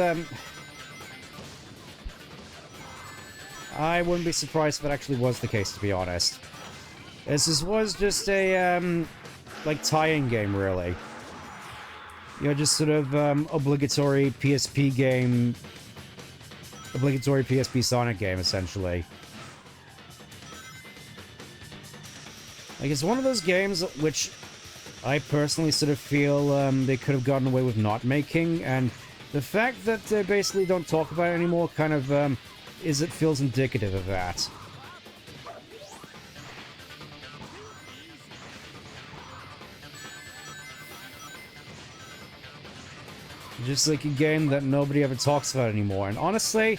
I wouldn't be surprised if it actually was the case, to be honest. This was just a, like, tie-in game, really. You know, just sort of, obligatory PSP game... Obligatory PSP Sonic game, essentially. Like, it's one of those games which I personally sort of feel they could have gotten away with not making, and the fact that they basically don't talk about it anymore kind of feels indicative of that. Just like a game that nobody ever talks about anymore, and honestly,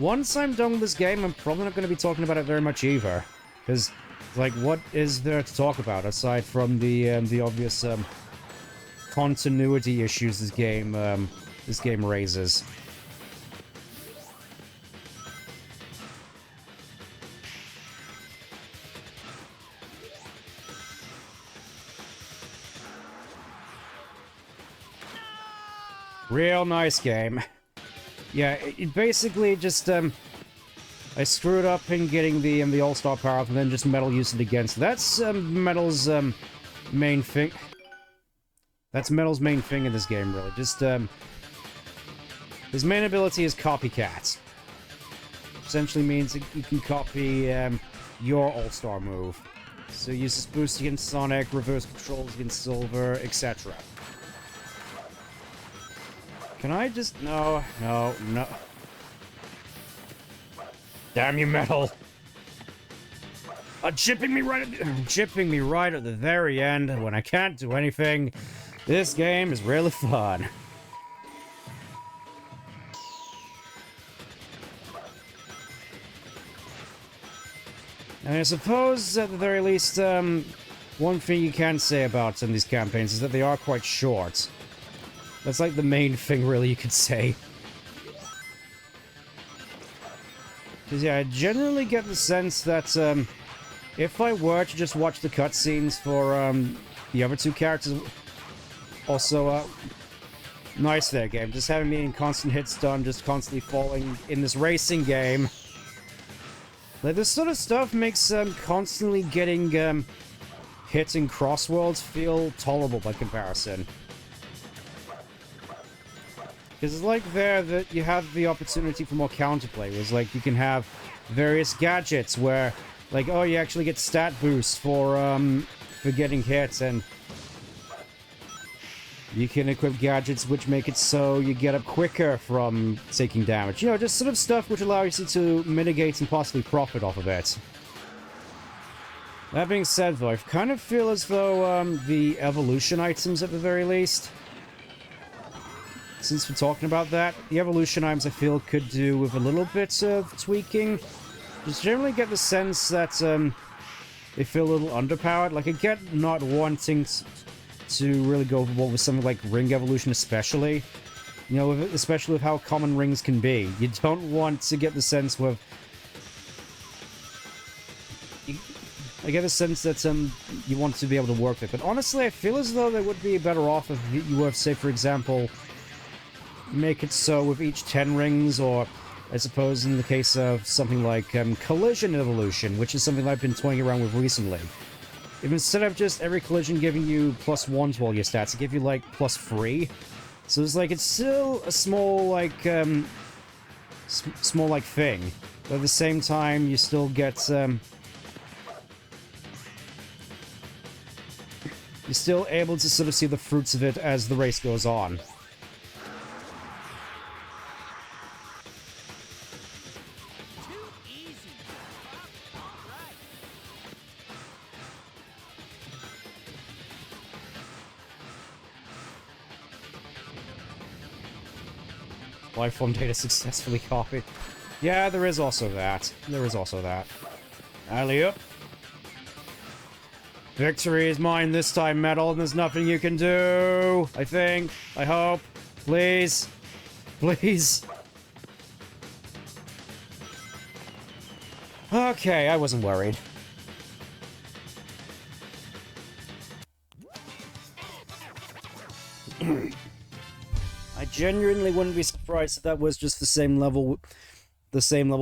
once I'm done with this game, I'm probably not going to be talking about it very much either, because like, what is there to talk about aside from the obvious continuity issues this game raises? Real nice game. Yeah, it basically just I screwed up in getting the All-Star power-up and then just Metal used it against. That's Metal's main thing. That's Metal's main thing in this game, really. Just his main ability is Copycat. Essentially means that you can copy your All-Star move. So uses boost against Sonic, reverse controls against Silver, etc. Can I just... No. Damn you, Metal! Chipping me right at the very end when I can't do anything. This game is really fun. And I suppose, at the very least, one thing you can say about some of these campaigns is that they are quite short. That's like the main thing, really, you could say. Because, yeah, I generally get the sense that, if I were to just watch the cutscenes for, the other two characters... Also, nice there, game. Just having me in constant hit stun, just constantly falling in this racing game. Like, this sort of stuff makes, constantly getting, hit in crossworlds feel tolerable by comparison. Because it's like there that you have the opportunity for more counterplay, where it's like you can have various gadgets where, like, oh, you actually get stat boosts for getting hits, and you can equip gadgets which make it so you get up quicker from taking damage. You know, just sort of stuff which allows you to mitigate and possibly profit off of it. That being said, though, I kind of feel as though the evolution items, at the very least... Since we're talking about that, the evolution items I feel could do with a little bit of tweaking. Just generally get the sense that they feel a little underpowered. Like, I get not wanting to really go overboard with something like ring evolution especially. You know, especially with how common rings can be. You don't want to get the sense with... I get the sense that you want to be able to work with it. But honestly, I feel as though they would be better off if you were, say, for example... make it so with each 10 rings, or I suppose in the case of something like collision evolution, which is something I've been toying around with recently. If instead of just every collision giving you +1 to all your stats, it give you like +3. So it's like, it's still a small like small like thing, but at the same time you still get you're still able to sort of see the fruits of it as the race goes on. Lifeform data successfully copied. Yeah, there is also that. There is also that. Alley-oop. Victory is mine this time, Metal, and there's nothing you can do. I think. I hope. Please. Please. Okay, I wasn't worried. I genuinely wouldn't be surprised if that was just the same level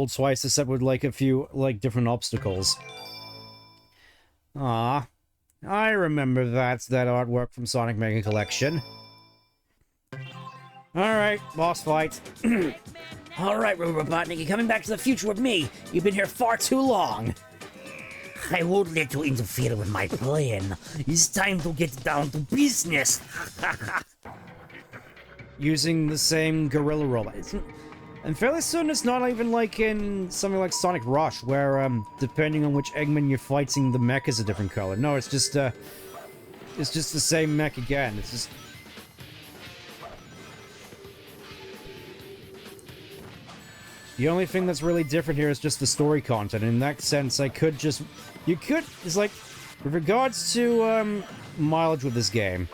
twice, except with like a few like different obstacles. Ah, I remember that artwork from Sonic Mega Collection. Alright, boss fight. Alright, Robotnik, you're coming back to the future with me. You've been here far too long. I won't let you interfere with my plan. It's time to get down to business. Using the same gorilla robot. And fairly soon it's not even like in something like Sonic Rush, where depending on which Eggman you're fighting, the mech is a different color. No, it's just the same mech again. It's just... The only thing that's really different here is just the story content. In that sense, I could just... It's like, with regards to mileage with this game,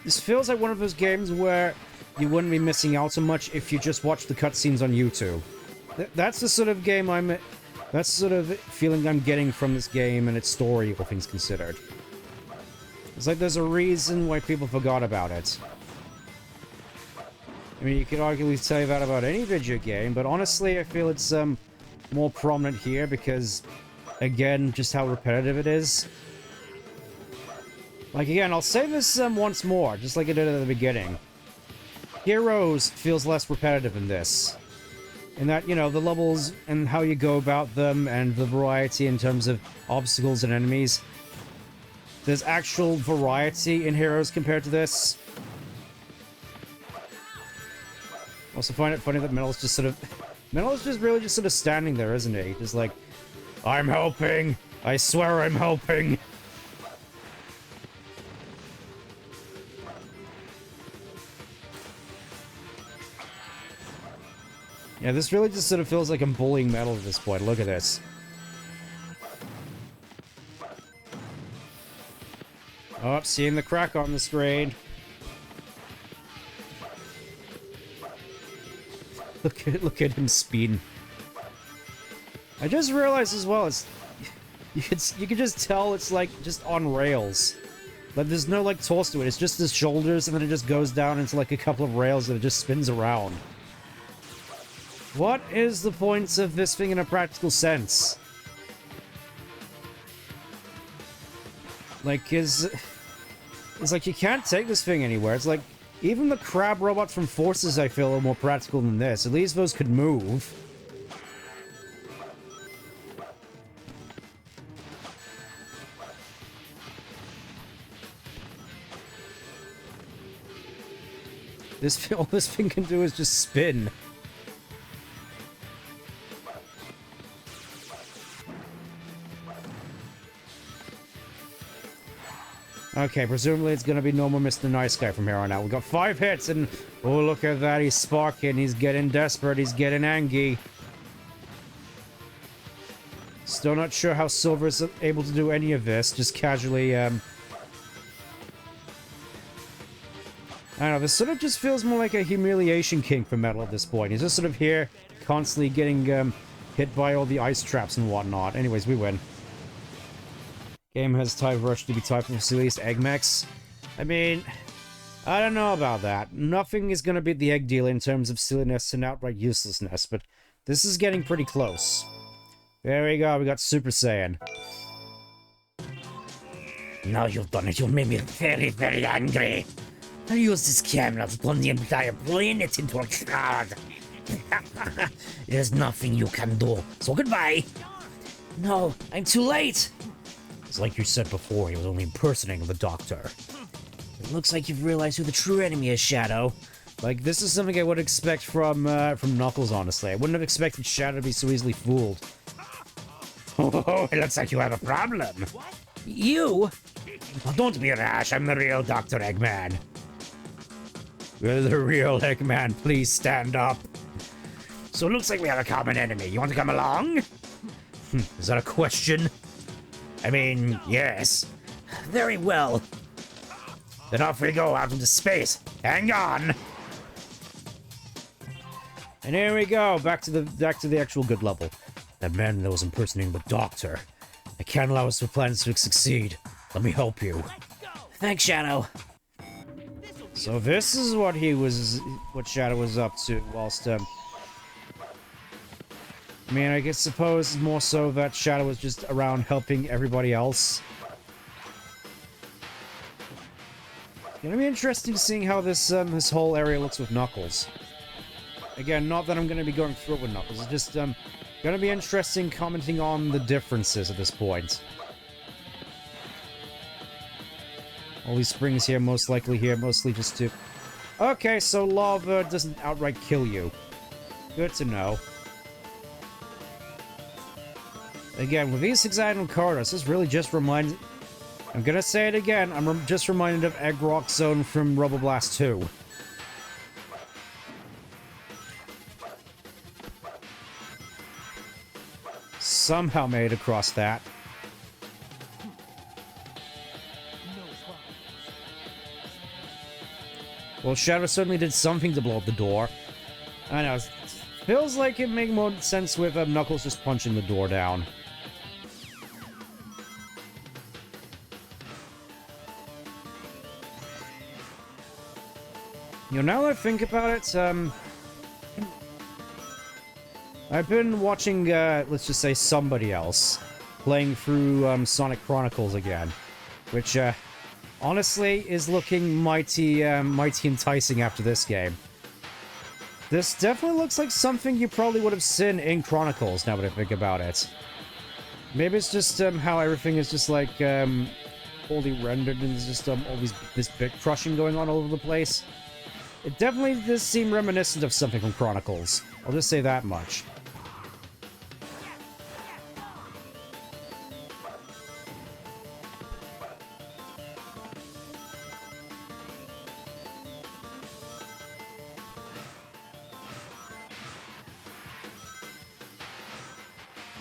this feels like one of those games where you wouldn't be missing out so much if you just watch the cutscenes on YouTube. That's the sort of game that's the sort of feeling I'm getting from this game and its story, all things considered. It's like there's a reason why people forgot about it. I mean, you could arguably say that about any video game, but honestly, I feel it's more prominent here because, again, just how repetitive it is. Like, again, I'll say this once more, just like I did at the beginning. Heroes feels less repetitive in this. In that, you know, the levels and how you go about them and the variety in terms of obstacles and enemies. There's actual variety in Heroes compared to this. Also find it funny that Metal's just sort of... Metal's just really just sort of standing there, isn't he? Just like, I'm helping! I swear I'm helping! Yeah, this really just sort of feels like I'm bullying Metal at this point. Look at this. Oh, seeing the crack on the screen. Look at him speeding. I just realized as well, it's you can just tell it's like just on rails. Like there's no like torso to it. It's just his shoulders, and then it just goes down into like a couple of rails and it just spins around. What is the point of this thing in a practical sense? Like, it's like you can't take this thing anywhere. It's like, even the crab robots from Forces I feel are more practical than this. At least those could move. All this thing can do is just spin. Okay, presumably it's gonna be no more Mr. Nice Guy from here on out. We got 5 hits, and oh, look at that, he's sparking, he's getting desperate, he's getting angry. Still not sure how Silver's able to do any of this, just casually, I don't know, this sort of just feels more like a humiliation king for Metal at this point. He's just sort of here, constantly getting, hit by all the ice traps and whatnot. Anyways, we win. Game has type rush to be type of facilities egg mechs. I mean, I don't know about that. Nothing is gonna beat the egg deal in terms of silliness and outright uselessness, but this is getting pretty close. There we go, we got Super Saiyan. Now you've done it, you've made me very, very angry. I'll use this camera to turn the entire planet into a card. There's nothing you can do, so goodbye. No, I'm too late. It's like you said before, he was only impersonating the Doctor. It looks like you've realized who the true enemy is, Shadow. Like, this is something I would expect from Knuckles, honestly. I wouldn't have expected Shadow to be so easily fooled. Oh, it looks like you have a problem. You? Oh, don't be rash, I'm the real Dr. Eggman. You're the real Eggman, please stand up. So it looks like we have a common enemy. You want to come along? Is that a question? I mean, yes. Very well. Then off we go out into space. Hang on. And here we go, back to the actual good level. That man that was impersonating the Doctor. I can't allow us to plans to succeed. Let me help you. Thanks, Shadow. So this is what Shadow was up to whilst, I mean, I guess suppose more so that Shadow was just around helping everybody else. Gonna be interesting seeing how this whole area looks with Knuckles. Again, not that I'm gonna be going through it with Knuckles, it's just gonna be interesting commenting on the differences at this point. All these springs here, most likely here, mostly just to... Okay, so lava doesn't outright kill you. Good to know. Again, with these hexagonal corridors, this really just reminds... I'm gonna say it again, I'm just reminded of Egg Rock Zone from Rubble Blast 2. Somehow made across that. Well, Shadow certainly did something to blow up the door. I know, feels like it makes more sense with Knuckles just punching the door down. You know, now that I think about it, I've been watching, let's just say somebody else, playing through Sonic Chronicles again, which, honestly, is looking mighty enticing after this game. This definitely looks like something you probably would have seen in Chronicles, now that I think about it. Maybe it's just, how everything is just, like, fully rendered and there's just, this bit crushing going on all over the place. It definitely does seem reminiscent of something from Chronicles. I'll just say that much.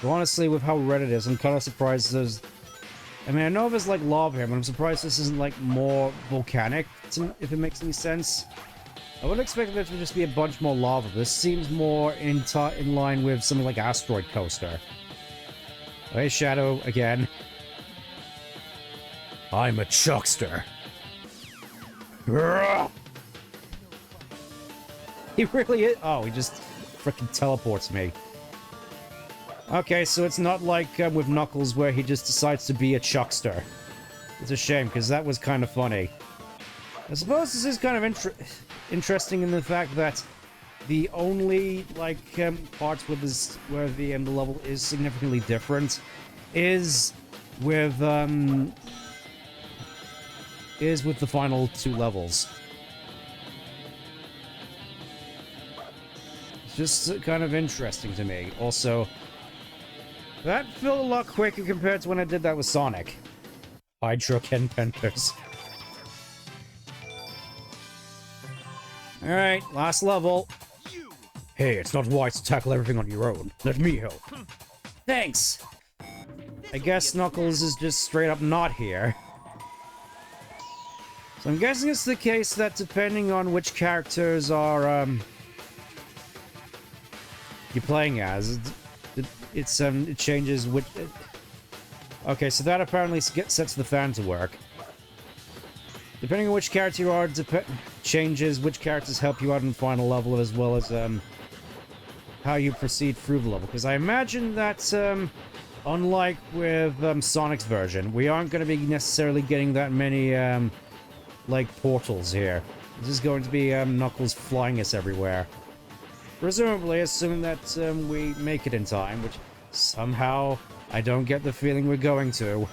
But honestly, with how red it is, I'm kind of surprised there's... I mean, I know there's, like, lava here, but I'm surprised this isn't, like, more volcanic, if it makes any sense. I would expect there to just be a bunch more lava. This seems more in line with something like Asteroid Coaster. Hey, Shadow, again. I'm a chuckster. He really is... Oh, he just freaking teleports me. Okay, so it's not like with Knuckles where he just decides to be a chuckster. It's a shame, because that was kind of funny. I suppose this is kind of interesting in the fact that the only, like, parts with this, where the end of the level is significantly different is with the final two levels. It's just kind of interesting to me. Also, that felt a lot quicker compared to when I did that with Sonic. Hydro Ken Penters. Alright, last level. Hey, it's not wise to tackle everything on your own. Let me help. Thanks. I guess Knuckles is just straight up not here. So I'm guessing it's the case that depending on which characters are, you're playing as, it changes which... Okay, so that apparently sets the fan to work. Depending on which character you are, changes which characters help you out in the final level, as well as how you proceed through the level. Because I imagine that, unlike with Sonic's version, we aren't going to be necessarily getting that many, like, portals here. This is going to be Knuckles flying us everywhere. Presumably, assuming that we make it in time, which somehow I don't get the feeling we're going to.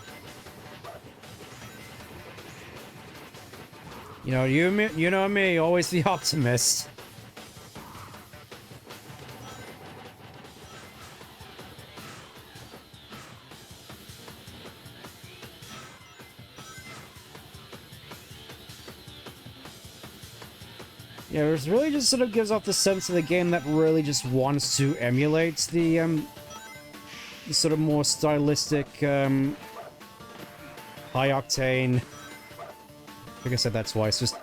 You know, you know me, always the optimist. Yeah, it really just sort of gives off the sense of the game that really just wants to emulate the sort of more stylistic, high-octane... I think I said that twice, just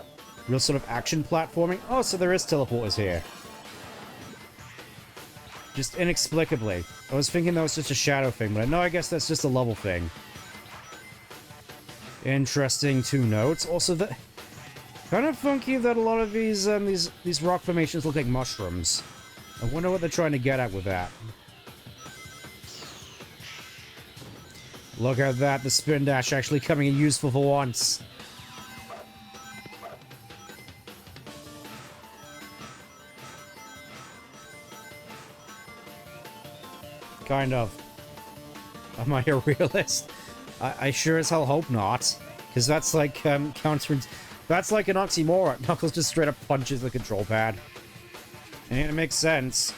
real sort of action platforming. Oh, so there is teleporters here. Just inexplicably. I was thinking that was just a shadow thing, but no, I guess that's just a level thing. Interesting to note. Also, kind of funky that a lot of these rock formations look like mushrooms. I wonder what they're trying to get at with that. Look at that, the spin dash actually coming in useful for once. Kind of. Am I a realist? I sure as hell hope not. Because that's like, that's like an oxymoron. Knuckles just straight up punches the control pad. And it makes sense.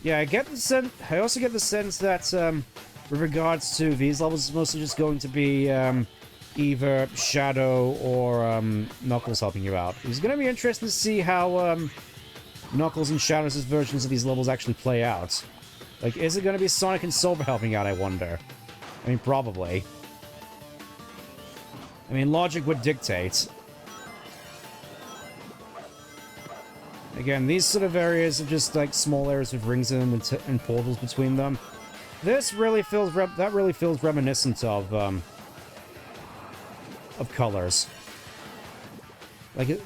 Yeah, I also get the sense that, with regards to these levels, it's mostly just going to be, either Shadow or, Knuckles helping you out. It's gonna be interesting to see how, Knuckles and Shadow's versions of these levels actually play out. Like, is it gonna be Sonic and Silver helping out, I wonder? I mean, probably. I mean, logic would dictate. Again, these sort of areas are just, like, small areas with rings in them and portals between them. This really feels... that really feels reminiscent of Colors. Like,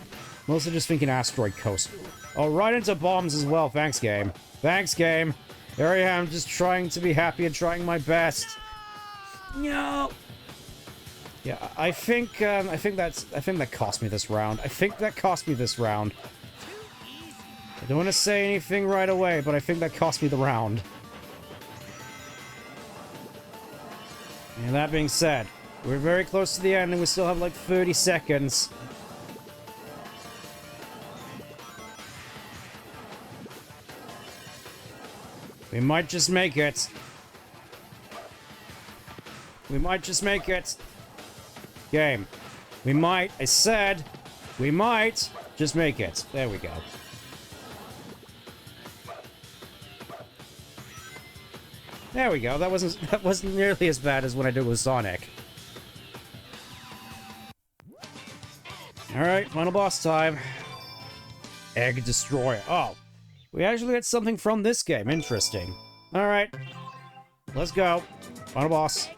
mostly just thinking Asteroid Coast. Oh, right into bombs as well. Thanks, game. Thanks, game. Here I am, just trying to be happy and trying my best. No. Yeah, I think that cost me this round. I think that cost me this round. I don't want to say anything right away, but I think that cost me the round. And that being said, we're very close to the end and we still have like 30 seconds. We might just make it. We might just make it. Game. We might. I said we might just make it. There we go. There we go. That wasn't nearly as bad as when I did with Sonic. Alright, final boss time. Egg Destroyer. Oh. We actually get something from this game. Interesting. Alright. Let's go. Final boss.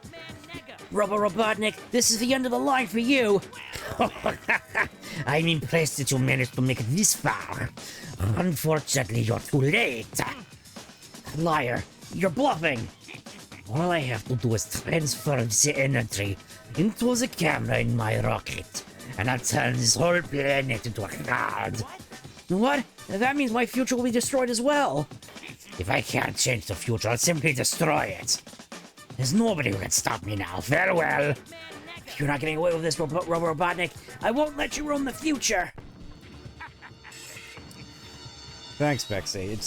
Robotnik, this is the end of the line for you. I'm impressed that you managed to make it this far. Unfortunately, you're too late. Liar, you're bluffing. All I have to do is transfer the energy into the camera in my rocket, and I'll turn this whole planet into a cloud. What? That means my future will be destroyed as well. If I can't change the future, I'll simply destroy it. There's nobody who can stop me now. Farewell. If you're not getting away with this, Robotnik, I won't let you ruin the future. Thanks, Bexy.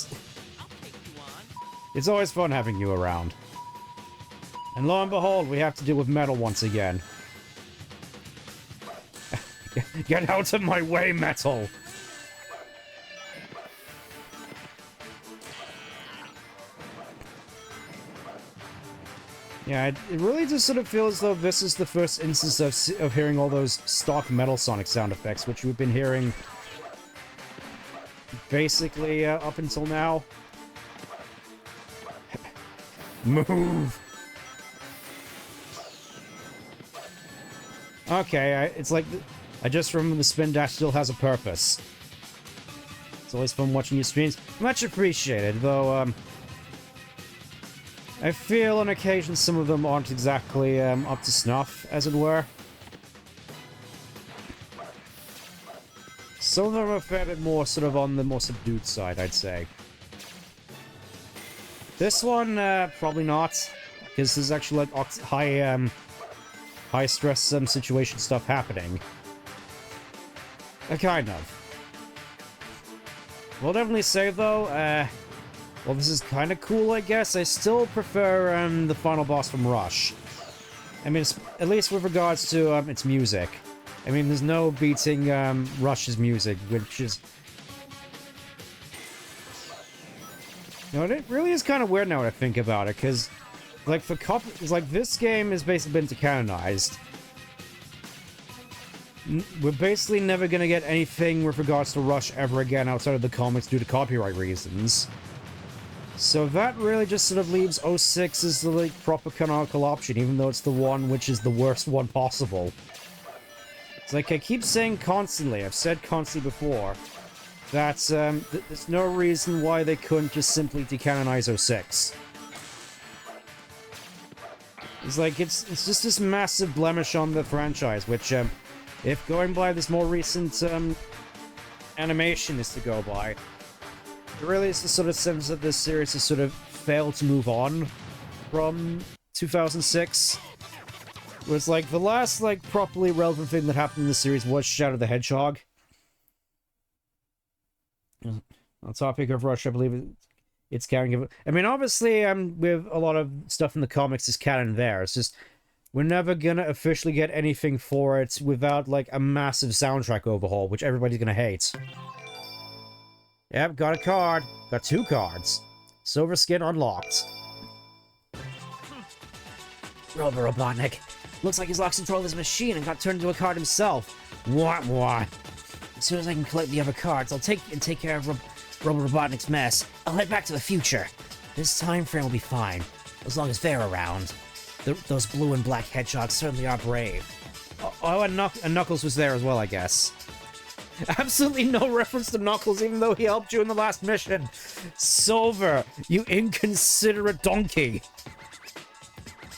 It's always fun having you around. And lo and behold, we have to deal with Metal once again. Get out of my way, Metal! Yeah, it really just sort of feels as though this is the first instance of hearing all those stock Metal Sonic sound effects, which we've been hearing basically up until now. Move! Okay, it's like... I just remember the spin dash still has a purpose. It's always fun watching your streams. Much appreciated, though, I feel on occasion some of them aren't exactly, up to snuff, as it were. Some of them are a fair bit more sort of on the more subdued side, I'd say. This one, probably not, because there's actually, like, high stress situation stuff happening. Kind of. We'll definitely say, though, well, this is kind of cool, I guess. I still prefer, the final boss from Rush. I mean, at least with regards to, its music. I mean, there's no beating, Rush's music, which is... You know, it really is kind of weird now when I think about it, because, like, it's like, this game has basically been decanonized. We're basically never gonna get anything with regards to Rush ever again outside of the comics due to copyright reasons. So that really just sort of leaves 06 as the, like, proper canonical option, even though it's the one which is the worst one possible. It's like I keep saying constantly, I've said constantly before, that there's no reason why they couldn't just simply decanonize 06. It's like, it's just this massive blemish on the franchise, which, if going by this more recent, animation is to go by, it really is the sort of sense that this series has sort of failed to move on from 2006. Where it's like, the last, like, properly relevant thing that happened in the series was Shadow the Hedgehog. On topic of Rush, I believe it's canon. I mean, obviously, with a lot of stuff in the comics is canon there. It's just, we're never gonna officially get anything for it without, like, a massive soundtrack overhaul, which everybody's gonna hate. Yep, got a card. Got 2 cards. Silver skin unlocked. Robo Robotnik. Looks like he's lost control of his machine and got turned into a card himself. What? As soon as I can collect the other cards, I'll take care of Robo Robotnik's mess. I'll head back to the future. This time frame will be fine, as long as they're around. Those blue and black hedgehogs certainly are brave. Oh, and Knuckles was there as well, I guess. Absolutely no reference to Knuckles, even though he helped you in the last mission. Silver, you inconsiderate donkey.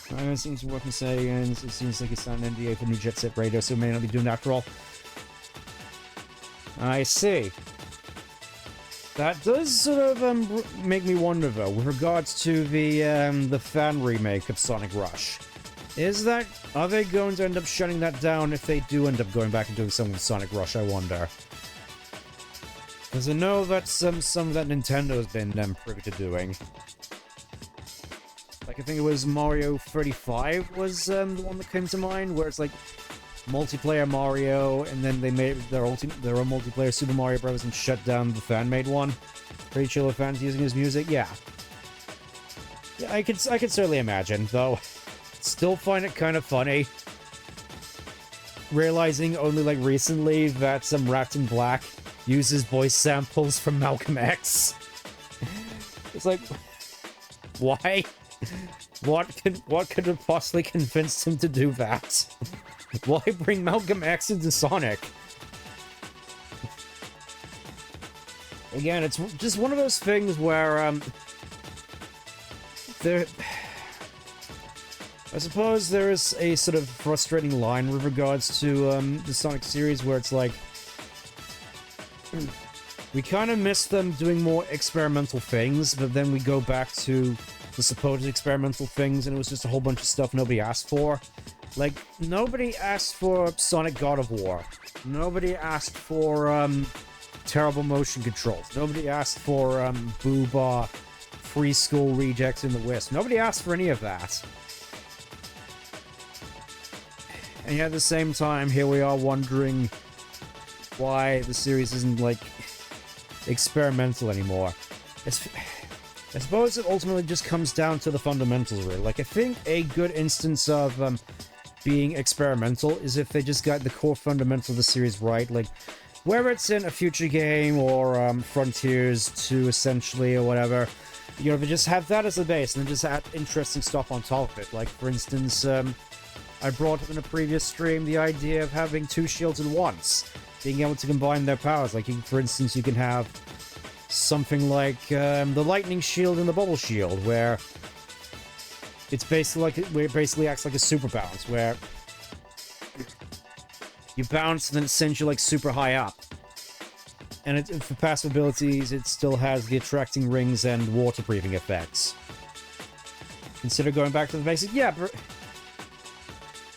It seems to work in SEGA, and it seems like it's not an NDA for new Jet Set Radio, so it may not be doing it after all. I see. That does sort of make me wonder, though, with regards to the fan remake of Sonic Rush. Are they going to end up shutting that down if they do end up going back and doing something with Sonic Rush, I wonder? Because I know that some of that Nintendo's been privy to doing. Like, I think it was Mario 35 was the one that came to mind, where it's like multiplayer Mario, and then they made their own multiplayer Super Mario Bros. And shut down the fan-made one. Pretty chill with fans using his music, yeah. Yeah, I could certainly imagine, though. Still find it kind of funny. Realizing only, like, recently that some Wrapped in Black uses voice samples from Malcolm X. It's like, why? What could have possibly convinced him to do that? Why bring Malcolm X into Sonic? Again, it's just one of those things where, I suppose there is a sort of frustrating line with regards to, the Sonic series where it's like, we kind of miss them doing more experimental things, but then we go back to the supposed experimental things, and it was just a whole bunch of stuff nobody asked for. Like, nobody asked for Sonic God of War. Nobody asked for, terrible motion controls. Nobody asked for, Booba, Free School Rejects in the Wisp. Nobody asked for any of that. And yet at the same time, here we are wondering why the series isn't, like, experimental anymore. I suppose it ultimately just comes down to the fundamentals, really. Like, I think a good instance of being experimental is if they just got the core fundamental of the series right. Like, whether it's in a future game or Frontiers 2, essentially, or whatever, you know, they just have that as a base and then just add interesting stuff on top of it. Like, for instance, I brought up in a previous stream the idea of having 2 shields at once, being able to combine their powers. Like, for instance, you can have something like the lightning shield and the bubble shield, where it's basically like where it basically acts like a super bounce, where you bounce and then it sends you like super high up. And for passive abilities, it still has the attracting rings and waterproofing effects. Consider going back to the basic. Yeah, but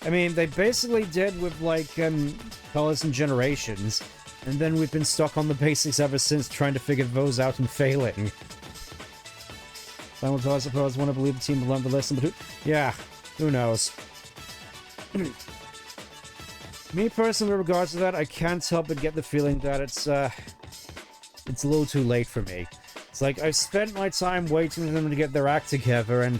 I mean, they basically did with like colors and generations, and then we've been stuck on the basics ever since, trying to figure those out and failing. I suppose, want to believe the team will learn the lesson, but yeah, who knows? Me personally, with regards to that, I can't help but get the feeling that it's a little too late for me. It's like, I've spent my time waiting for them to get their act together, and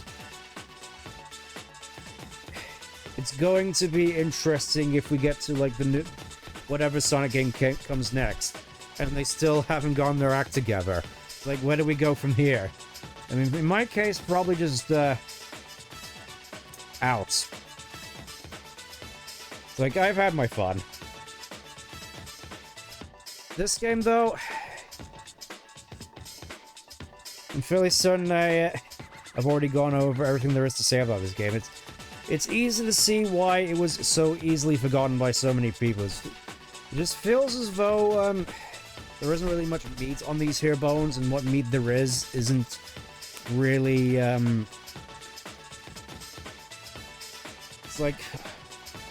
it's going to be interesting if we get to, like, the new... whatever Sonic game comes next, and they still haven't gotten their act together. Like, where do we go from here? I mean, in my case, probably just, out. It's like, I've had my fun. This game, though... I'm fairly certain I've already gone over everything there is to say about this game. It's easy to see why it was so easily forgotten by so many people. It just feels as though there isn't really much meat on these here bones, and what meat there is isn't really... It's like...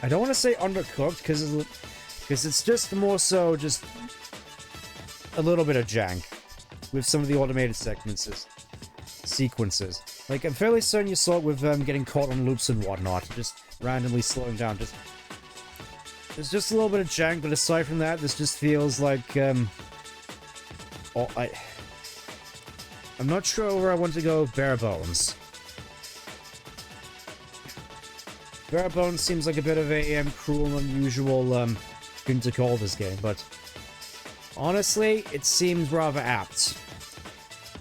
I don't want to say undercooked, because it's just more so just a little bit of jank with some of the automated sequences. Like, I'm fairly certain you saw it with getting caught on loops and whatnot, just randomly slowing down. There's just a little bit of jank, but aside from that, this just feels like, I'm not sure where I want to go with bare bones. Bare bones seems like a bit of a cruel and unusual thing to call this game, but honestly, it seems rather apt.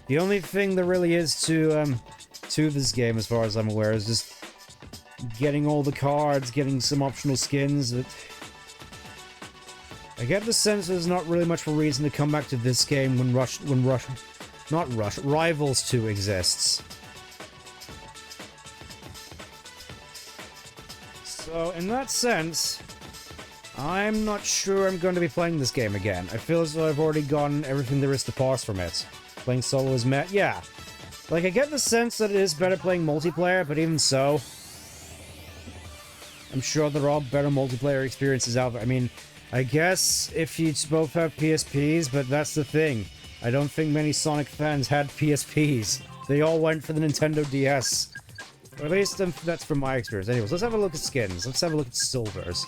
The only thing there really is to this game, as far as I'm aware, is just getting all the cards, getting some optional skins. But I get the sense there's not really much of a reason to come back to this game when Rivals 2 exists. So, in that sense, I'm not sure I'm going to be playing this game again. I feel as though I've already gotten everything there is to parse from it. Playing solo is yeah. Like, I get the sense that it is better playing multiplayer, but even so, I'm sure there are better multiplayer experiences out there. I mean, I guess if you both have PSPs, but that's the thing. I don't think many Sonic fans had PSPs. They all went for the Nintendo DS. Or at least that's from my experience. Anyways, let's have a look at skins. Let's have a look at silvers.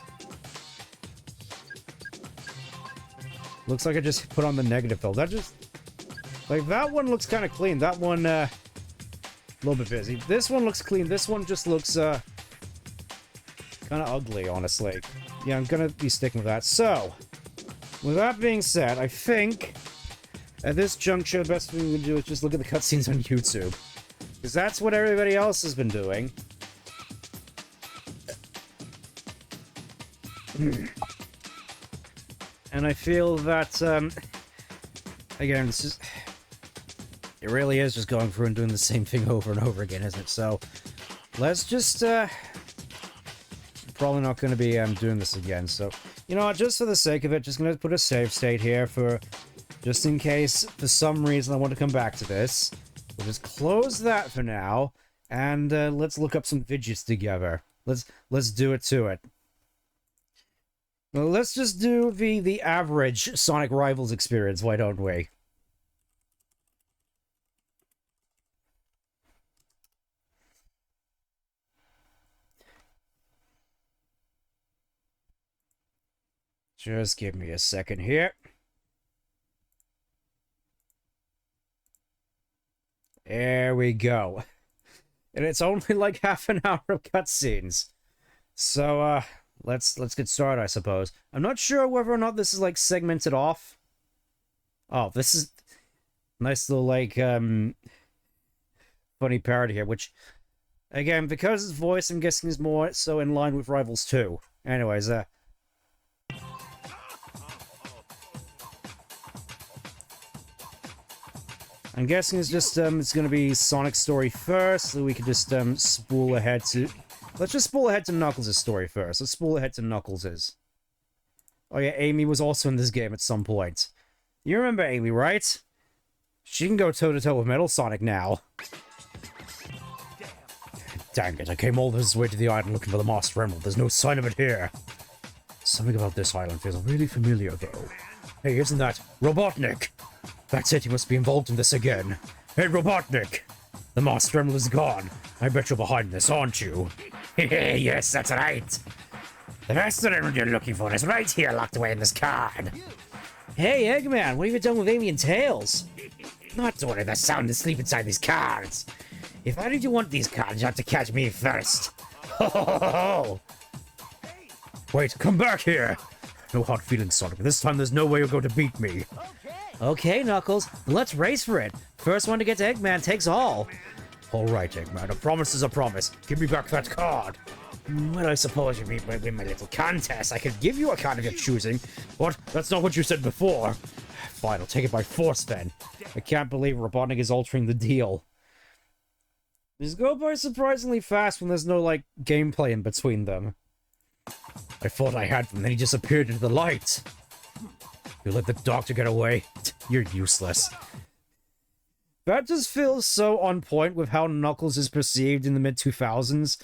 Looks like I just put on the negative though. That just... like, that one looks kind of clean. That one, a little bit busy. This one looks clean. This one just looks, kind of ugly, honestly. Yeah, I'm gonna be sticking with that. So, with that being said, I think at this juncture, the best thing we can do is just look at the cutscenes on YouTube. Because that's what everybody else has been doing. And I feel that, again, this is... it really is just going through and doing the same thing over and over again, isn't it? So, let's just, probably not going to be doing this again. So, you know what, just for the sake of it, just going to put a save state here for, just in case, for some reason I want to come back to this. We'll just close that for now, and let's look up some vidgets together. Let's do it to it. Well, let's just do the average Sonic Rivals experience, why don't we? Just give me a second here. There we go. And it's only like half an hour of cutscenes. So, let's get started, I suppose. I'm not sure whether or not this is, like, segmented off. Oh, this is... nice little, like, funny parody here, which... Again, because his voice, I'm guessing, is more so in line with Rivals 2. Anyways, I'm guessing it's just, it's gonna be Sonic's story first, so we can just, spool ahead to... Let's just spool ahead to Knuckles' story first. Let's spool ahead to Knuckles'. Oh yeah, Amy was also in this game at some point. You remember Amy, right? She can go toe-to-toe with Metal Sonic now. Dang it, I came all this way to the island looking for the Master Emerald. There's no sign of it here. Something about this island feels really familiar, though. Hey, isn't that Robotnik? That's it, you must be involved in this again. Hey, Robotnik! The Master Emerald is gone. I bet you're behind this, aren't you? Yes, that's right. The Master Emerald you're looking for is right here, locked away in this card. Hey, Eggman, what have you done with Amy and Tails? Not to worry, the sound asleep inside these cards. If I did you want these cards, you have to catch me first. Ho ho ho ho! Wait, come back here! No hard feelings, Sonic. This time there's no way you're going to beat me. Okay, Knuckles, let's race for it. First one to get to Eggman takes all. Alright, Eggman, a promise is a promise. Give me back that card. Well, I suppose you mean win my little contest. I could Give you a card of your choosing. What? That's not what you said before. Fine, I'll take it by force then. I can't believe Robotnik is altering the deal. These go by surprisingly fast when there's no, like, gameplay in between them. I thought I had them, then he disappeared into the light. You let the doctor get away? You're useless. That just feels so on point with how Knuckles is perceived in the mid-2000s.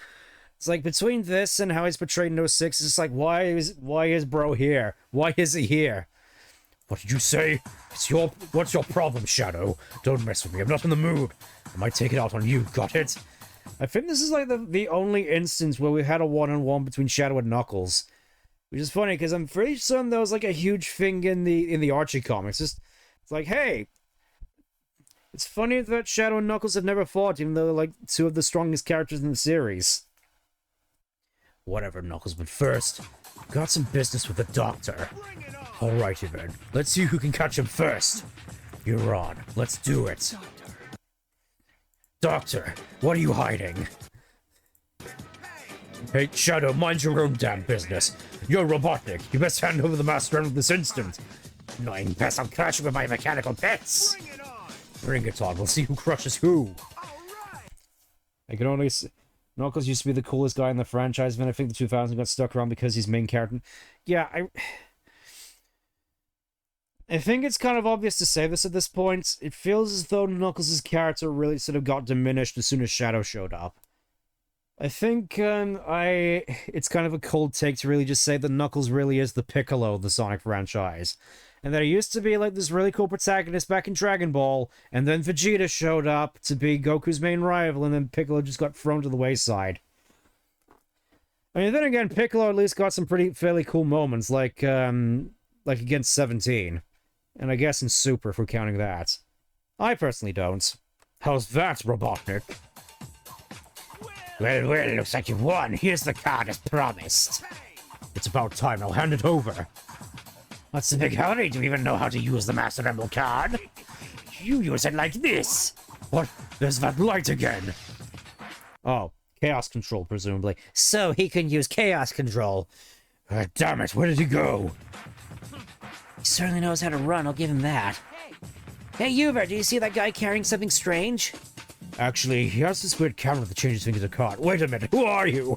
It's like, between this and how he's portrayed in 06, it's just like, why is bro here? Why is he here? What did you say? What's your problem, Shadow? Don't mess with me, I'm not in the mood. I might take it out on you, got it? I think this is like the only instance where we had a one-on-one between Shadow and Knuckles. Which is funny, because I'm pretty certain there was like a huge thing in the Archie comics. It's like, hey, it's funny that Shadow and Knuckles have never fought, even though they're like two of the strongest characters in the series. Whatever, Knuckles, but first, got some business with the doctor. Alrighty then, let's see who can catch him first. You're on, let's do it. Doctor, what are you hiding? Hey, Shadow, mind your own damn business. You're Robotnik. You best hand over the Master Emerald this instant. annoying pest. I'm crashing with my mechanical pets. Bring it on. We'll see who crushes who. I can only say... Knuckles used to be the coolest guy in the franchise, but I think the 2000 got stuck around because he's main character. Yeah, I think it's kind of obvious to say this at this point. It feels as though Knuckles' character really sort of got diminished as soon as Shadow showed up. I think, it's kind of a cold take to really just say that Knuckles really is the Piccolo of the Sonic franchise. And that he used to be like this really cool protagonist back in Dragon Ball, and then Vegeta showed up to be Goku's main rival, and then Piccolo just got thrown to the wayside. I mean, then again, Piccolo at least got some fairly cool moments, like against 17. And I guess in Super, if we're counting that. I personally don't. How's that, Robotnik? Well, looks like you've won. Here's the card as promised. It's about time. I'll hand it over. What's the big hurry? Do you even know how to use the Master Emerald card? You use it like this. What? There's that light again. Oh, Chaos Control, presumably. So he can use Chaos Control. Damn it, where did he go? He certainly knows how to run, I'll give him that. Hey, Uber, do you see that guy carrying something strange? Actually, he has this weird camera that changes things to card. Wait a minute, who are you?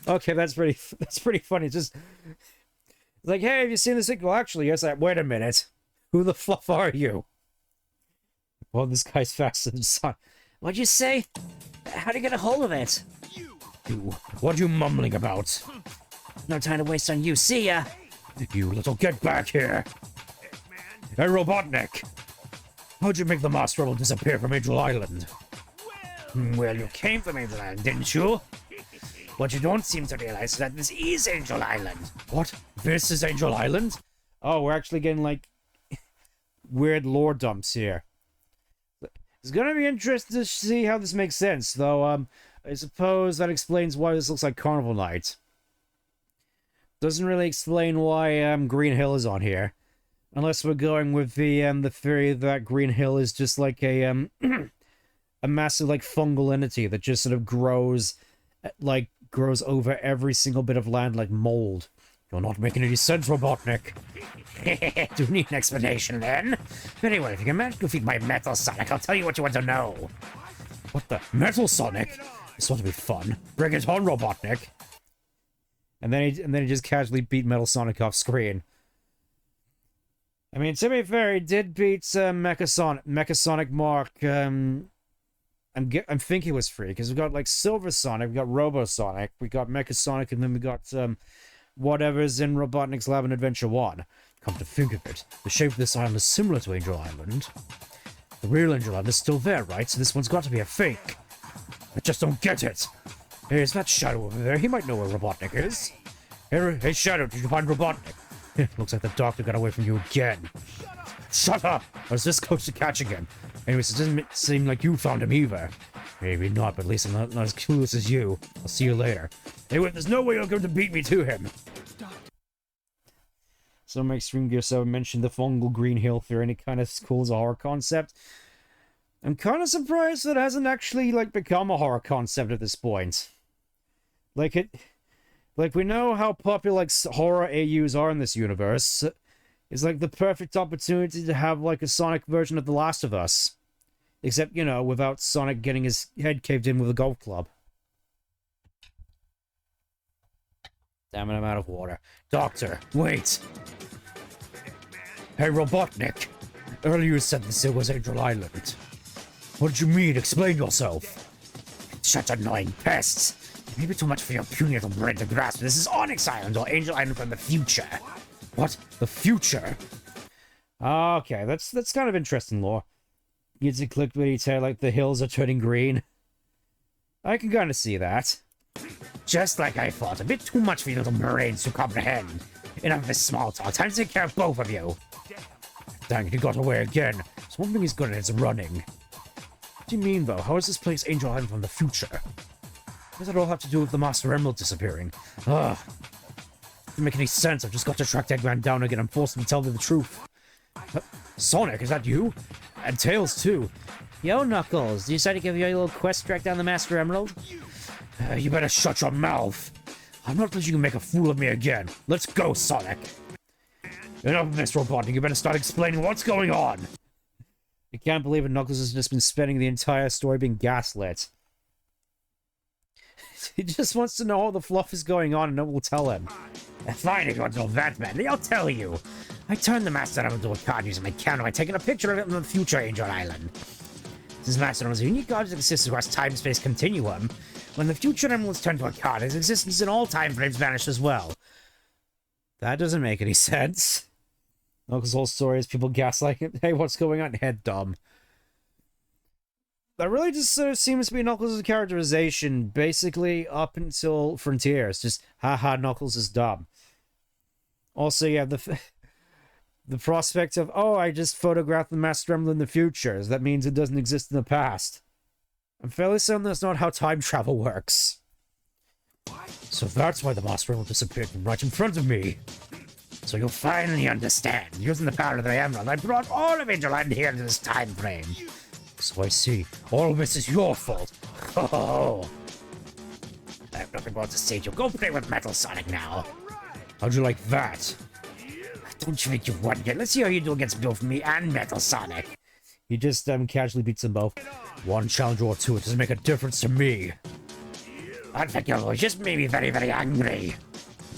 Okay, that's pretty funny. Just like, hey, have you seen this thing? Well, actually, yes. Wait a minute, who the fluff are you? Well, this guy's faster than Sonic. What'd you say? How'd you get a hold of it? What are you mumbling about? No time to waste on you. See ya. You little get back here. Hey, Robotnik. How'd you make the Master Emerald disappear from Angel Island? Well, you came from Angel Island, didn't you? What you don't seem to realize is that this is Angel Island. What? This is Angel Island? Oh, we're actually getting, like, weird lore dumps here. It's gonna be interesting to see how this makes sense, though, I suppose that explains why this looks like Carnival Night. Doesn't really explain why, Green Hill is on here. Unless we're going with the theory that Green Hill is just like a a massive, like, fungal entity that just sort of grows, like, grows over every single bit of land like mold. You're not making any sense, Robotnik. Do you need an explanation then? Very well, if you can manage to defeat my Metal Sonic, I'll tell you what you want to know. What the? Metal Sonic? This ought to be fun. Bring it on, Robotnik. And then he just casually beat Metal Sonic off screen. I mean, to be fair, he did beat Mechasonic Mark. I'm thinking it was free because we got like Silver Sonic, we got Robo Sonic, we got Mechasonic, and then we got whatever's in Robotnik's Lab in Adventure 1. Come to think of it, the shape of this island is similar to Angel Island. The real Angel Island is still there, right? So this one's got to be a fake. I just don't get it. Hey, is that Shadow over there? He might know where Robotnik is. Hey, Shadow, did you find Robotnik? Looks like the doctor got away from you again. Shut up! Or is this coach to catch again? Anyways, it doesn't seem like you found him either. Maybe not, but at least I'm not as clueless as you. I'll see you later. Anyway, there's no way you're going to beat me to him. So my Extreme Gear 7 mentioned the fungal green hill theory, and it kind of cool as a horror concept. I'm kind of surprised that it hasn't actually, like, become a horror concept at this point. Like, we know how popular, like, horror AUs are in this universe. It's, like, the perfect opportunity to have, like, a Sonic version of The Last of Us. Except, you know, without Sonic getting his head caved in with a golf club. Damn it, I'm out of water. Doctor, wait! Hey, Robotnik! Earlier you said this was Angel Island. What did you mean? Explain yourself. Such annoying pests. Maybe too much for your puny little brain to grasp. This is Onyx Island or Angel Island from the future. What? The future? Okay, that's kind of interesting lore. Gets a clickbaity tale like the hills are turning green. I can kind of see that. Just like I thought, a bit too much for your little brains to comprehend. Enough of this small talk, time to take care of both of you. Dang it, he got away again. So one thing he's good at is running. What do you mean, though? How is this place Angel Island from the future? What does that all have to do with the Master Emerald disappearing? Ugh. Doesn't make any sense. I've just got to track that man down again. I'm forced to tell me the truth. Sonic, is that you? And Tails, too. Yo, Knuckles, you decided to give you a little quest to track down the Master Emerald? You better shut your mouth. I'm not letting you make a fool of me again. Let's go, Sonic. Enough of this, Robotnik. You better start explaining what's going on. I can't believe it. Knuckles has just been spending the entire story being gaslit. He just wants to know all the fluff is going on and no one will tell him. Fine, if you want to know that, man. I'll tell you. I turned the Master Emerald into a card using my camera by taking a picture of it from the future Angel Island. This Master Emerald is a unique object that exists across time-space continuum. When the future Emerald is turned to a card, its existence in all time frames vanished as well. That doesn't make any sense. Knuckles' whole story is people gaslighting him. Hey, what's going on? Head dumb. That really just sort of seems to be Knuckles' characterization, basically up until Frontiers. Just, haha, Knuckles is dumb. Also, yeah, the prospect of, oh, I just photographed the Master Emerald in the future. That means it doesn't exist in the past. I'm fairly certain that's not how time travel works. So that's why the Master Emerald disappeared from right in front of me. So you'll finally understand. Using the power of the Emerald, I brought all of Angel Island here into this time frame. So I see. All of this is your fault. Oh. I have nothing more to say to you. Go play with Metal Sonic now. How'd you like that? Don't you think you've won yet? Let's see how you do against both me and Metal Sonic. He just casually beats them both. One challenge or two, it doesn't make a difference to me. I think you'll just made me very, very angry.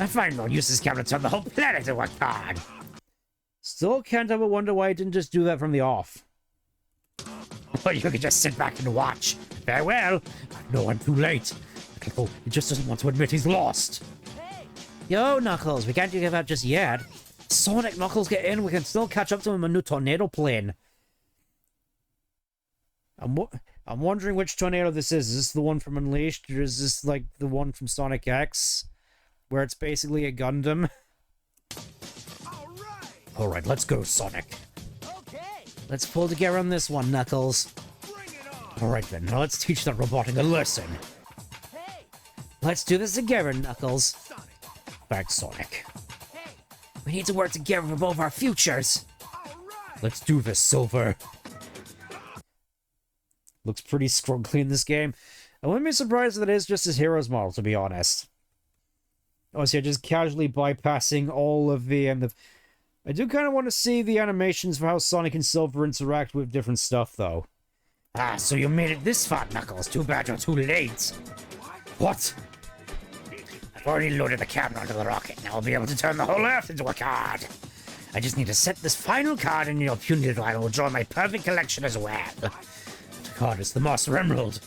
I find no use this camera to turn the whole planet into a card. Still can't help but wonder why he didn't just do that from the off. Or you could just sit back and watch. Farewell. No, I'm too late. Oh, he just doesn't want to admit he's lost. Yo, Knuckles, we can't give up just yet. Sonic, Knuckles, get in. We can still catch up to him in a new tornado plane. I'm wondering which tornado this is. Is this the one from Unleashed, or is this like the one from Sonic X, where it's basically a Gundam? All right, let's go, Sonic. Let's pull together on this one, Knuckles. All right then, now let's teach that Robotnik a lesson. Let's do this together, Knuckles. Thanks, Sonic. We need to work together for both our futures. Let's do this, Silver. Looks pretty scruggly in this game. I wouldn't be surprised if it is just his hero's model, to be honest. Obviously, just casually bypassing all of the... I do kind of want to see the animations for how Sonic and Silver interact with different stuff, though. Ah, so you made it this far, Knuckles. Too bad you're too late. What? I've already loaded the camera onto the rocket. Now I'll be able to turn the whole Earth into a card. I just need to set this final card in your punitive line and will draw my perfect collection as well. The card is the Master Emerald.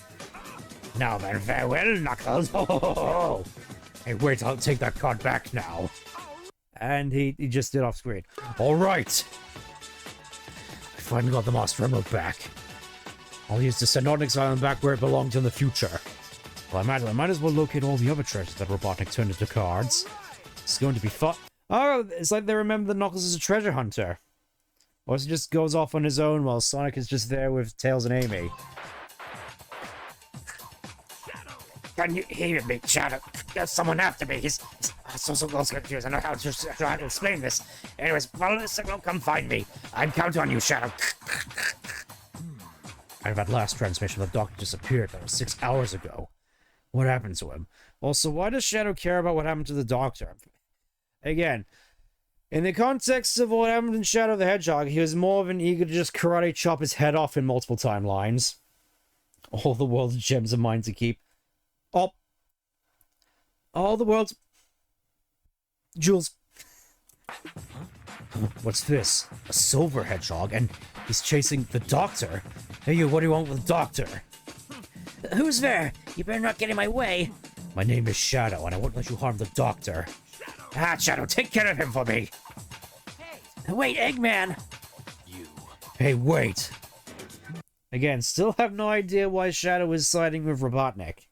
Now then, farewell, Knuckles. Ho, ho, ho, ho. Hey, wait, I'll take that card back now. And he just did off screen. Alright! I finally got the Master Emerald back. I'll use the Psyonix Island back where it belonged in the future. Well, I might as well locate all the other treasures that Robotnik turned into cards. It's going to be fun. Oh, it's like they remember that Knuckles is a treasure hunter. Or he just goes off on his own while Sonic is just there with Tails and Amy. Can you hear me, Shadow? There's someone after me. He's so confused. I know how to explain this. Anyways, follow the signal. Come find me. I'm counting on you, Shadow. Out of that last transmission, the Doctor disappeared. That was 6 hours ago. What happened to him? Also, why does Shadow care about what happened to the Doctor? Again, in the context of what happened in Shadow the Hedgehog, he was more of an eager to just karate chop his head off in multiple timelines. All the world's gems of mine to keep. All the world's... jewels. What's this? A silver hedgehog, and he's chasing the Doctor. Hey, you, what do you want with the Doctor? Who's there? You better not get in my way. My name is Shadow, and I won't let you harm the Doctor. Ah, Shadow, take care of him for me. Wait, Eggman! Hey, wait! Again, still have no idea why Shadow is siding with Robotnik.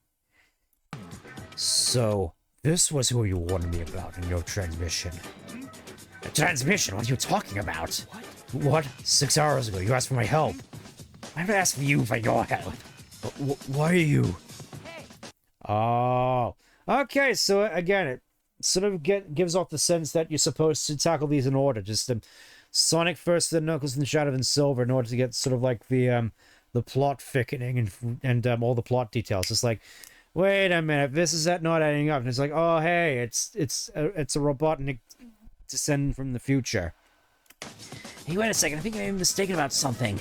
So, this was who you warned me about in your transmission. A transmission? What are you talking about? What? 6 hours ago, you asked for my help. I've asked you for your help. Why are you? Oh. Okay, so again, it sort of gives off the sense that you're supposed to tackle these in order. Just Sonic first, then Knuckles, then Shadow, then Silver, in order to get sort of like the plot thickening and all the plot details. It's like, wait a minute, this is not adding up. And it's like, oh hey, it's a Robotnik descendant from the future. Hey, wait a second, I think I may be mistaken about something.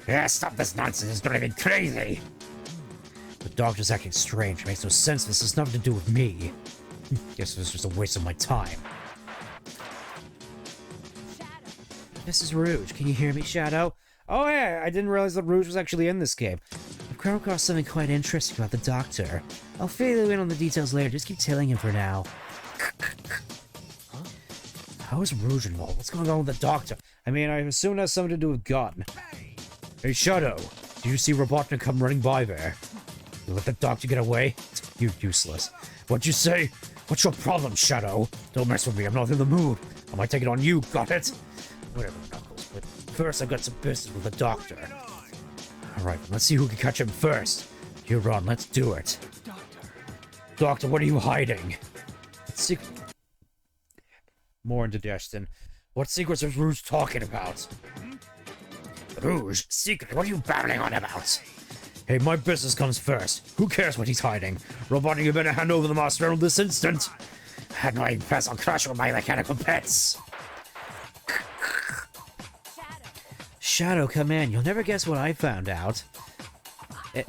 Yeah, stop this nonsense, it's driving me crazy. The Doctor's acting strange. It makes no sense. This has nothing to do with me. Guess it was just a waste of my time. This is Rouge. Can you hear me, Shadow? Oh yeah, I didn't realize that Rouge was actually in this game. I've come across something quite interesting about the Doctor. I'll fill you in on the details later. Just keep telling him for now. How is Rouge involved? What's going on with the Doctor? I mean, I assume it has something to do with Gun. Hey, Shadow, did you see Robotnik come running by there? You let the Doctor get away? You're useless. What'd you say? What's your problem, Shadow? Don't mess with me, I'm not in the mood. I might take it on you, got it? Whatever, Knuckles, but first I've got some business with the Doctor. Alright, let's see who can catch him first. You run, let's do it. Doctor, what are you hiding? More indigestion. What secrets is Rouge talking about? Rouge? Secret? What are you babbling on about? Hey, my business comes first. Who cares what he's hiding? Robotnik, you better hand over the Master Emerald this instant. Had no pass, I'll crush all my mechanical pets. Shadow, come in. You'll never guess what I found out.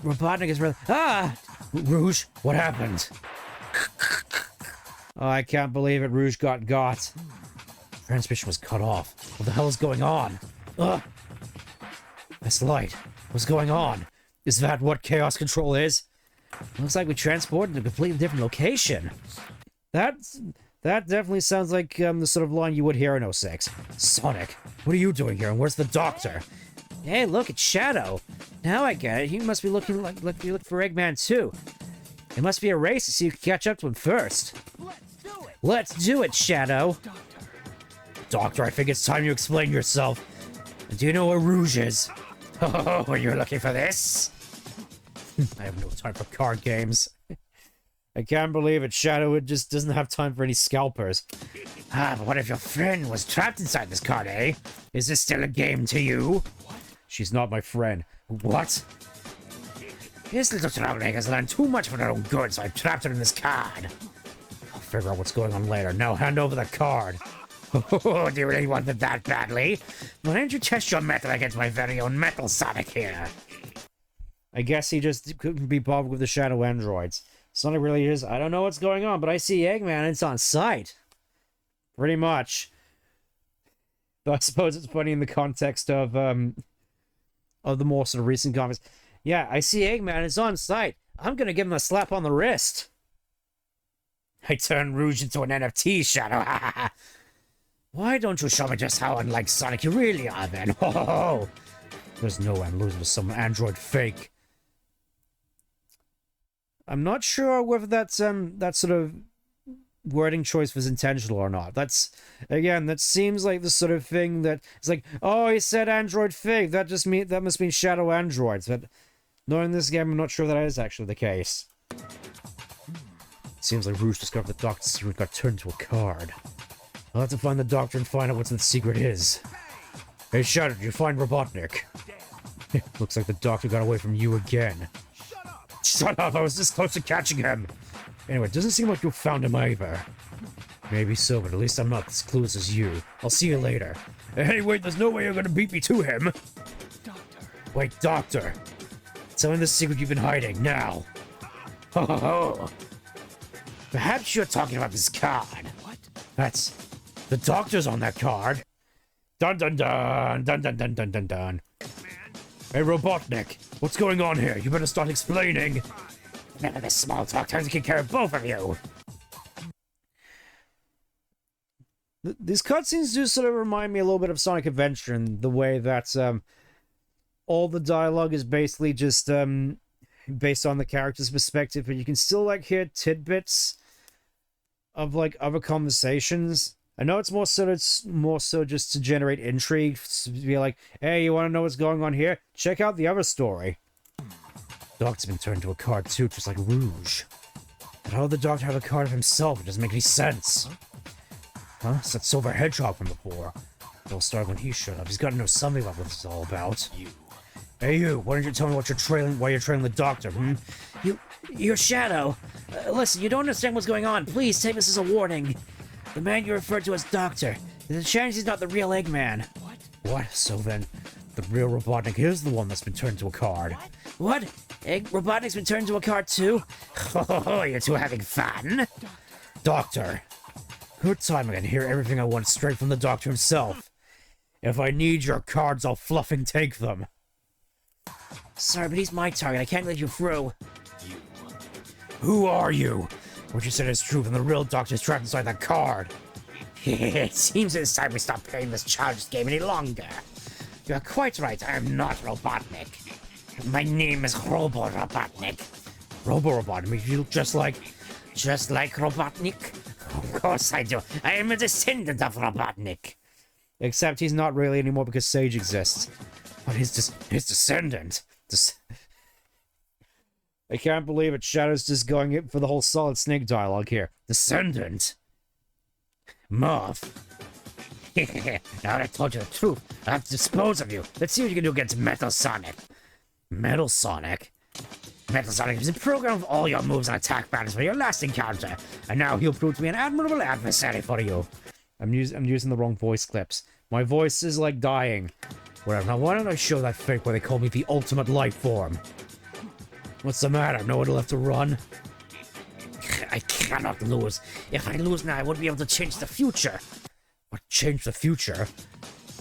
Robotnik is really... Ah! Rouge, what happened? Oh, I can't believe it. Rouge got. Transmission was cut off. What the hell is going on? Ugh! This light. What's going on? Is that what Chaos Control is? Looks like we transported to a completely different location. That definitely sounds like the sort of line you would hear in 06. Sonic, what are you doing here, and where's the Doctor? Hey, look, it's Shadow. Now I get it. He must be looking like you look for Eggman too. It must be a race to see who can catch up to him first. Let's do it, Shadow. Doctor, I think it's time you explain yourself. Do you know where Rouge is? Oh, you're looking for this? I have no time for card games. I can't believe it. Shadow just doesn't have time for any scalpers. Ah, but what if your friend was trapped inside this card, eh? Is this still a game to you? She's not my friend. What? This little troublemaker has learned too much for their own good, so I've trapped her in this card. I'll figure out what's going on later. Now hand over the card. Oh, do you really want it that badly? Why don't you test your metal against my very own Metal Sonic here? I guess he just couldn't be bothered with the shadow androids. Sonic really is. I don't know what's going on, but I see Eggman. It's on site. Pretty much. But I suppose it's funny in the context of the more sort of recent comics. Yeah, I see Eggman. It's on site. I'm gonna give him a slap on the wrist. I turned Rouge into an NFT, Shadow. Why don't you show me just how unlike Sonic you really are, then? Oh, there's no way I'm losing to some android fake. I'm not sure whether that's that sort of wording choice was intentional or not. That's, again, that seems like the sort of thing that it's like, oh, he said android fake. That must mean shadow androids. But knowing this game, I'm not sure that is actually the case. Seems like Rouge discovered the doctor's secret got turned into a card. I'll have to find the doctor and find out what the secret is. Hey, Shadow, did you find Robotnik? Looks like the doctor got away from you again. Shut up, I was this close to catching him. Anyway, it doesn't seem like you found him either. Maybe so, but at least I'm not as clueless as you. I'll see you later. Hey, wait, there's no way you're gonna beat me to him. Doctor. Wait, Doctor. Tell me the secret you've been hiding, now. Ho ho ho. Perhaps you're talking about this card. What? That's... The doctor's on that card. Dun dun dun dun dun dun dun dun dun. Hey, Robotnik, what's going on here? You better start explaining. None of this small talk. Time to take care of both of you. These cutscenes do sort of remind me a little bit of Sonic Adventure in the way that all the dialogue is basically just based on the character's perspective, but you can still like hear tidbits of like other conversations. I know it's more so just to generate intrigue, to be like, hey, you want to know what's going on here? Check out the other story. Doctor's been turned into a card too, just like Rouge. But how did the Doctor have a card of himself? It doesn't make any sense. Huh? It's that Silver Hedgehog from before. It'll start when he showed up. He's got to know something about what this is all about. Hey, you! Why don't you tell me what why you're trailing the Doctor? Your Shadow. Listen, you don't understand what's going on. Please take this as a warning. The man you referred to as Doctor. There's a chance he's not the real Eggman. What? So then, the real Robotnik is the one that's been turned into a card. What? Robotnik's been turned into a card too? Oh, you're two having fun? Doctor. Good time I can hear everything I want straight from the Doctor himself. If I need your cards, I'll fluffing take them. Sorry, but he's my target. I can't let you through. Who are you? What you said is true, and the real Doctor's trapped inside that card. It seems it's time we stop playing this childish game any longer. You're quite right, I am not Robotnik. My name is Robo Robotnik. Robo Robotnik? You look just like... Just like Robotnik? Of course I do. I am a descendant of Robotnik. Except he's not really anymore because Sage exists. But his descendant... I can't believe it. Shadow's just going in for the whole Solid Snake dialogue here. Descendant. Morph. Now that I told you the truth, I have to dispose of you. Let's see what you can do against Metal Sonic. Metal Sonic? Metal Sonic is a program of all your moves and attack patterns for your last encounter, and now he'll prove to be an admirable adversary for you. I'm using the wrong voice clips. My voice is like dying. Whatever. Now why don't I show that fake where they call me the ultimate life form? What's the matter? Nowhere left to run? I cannot lose. If I lose now, I won't be able to change the future. What? Change the future?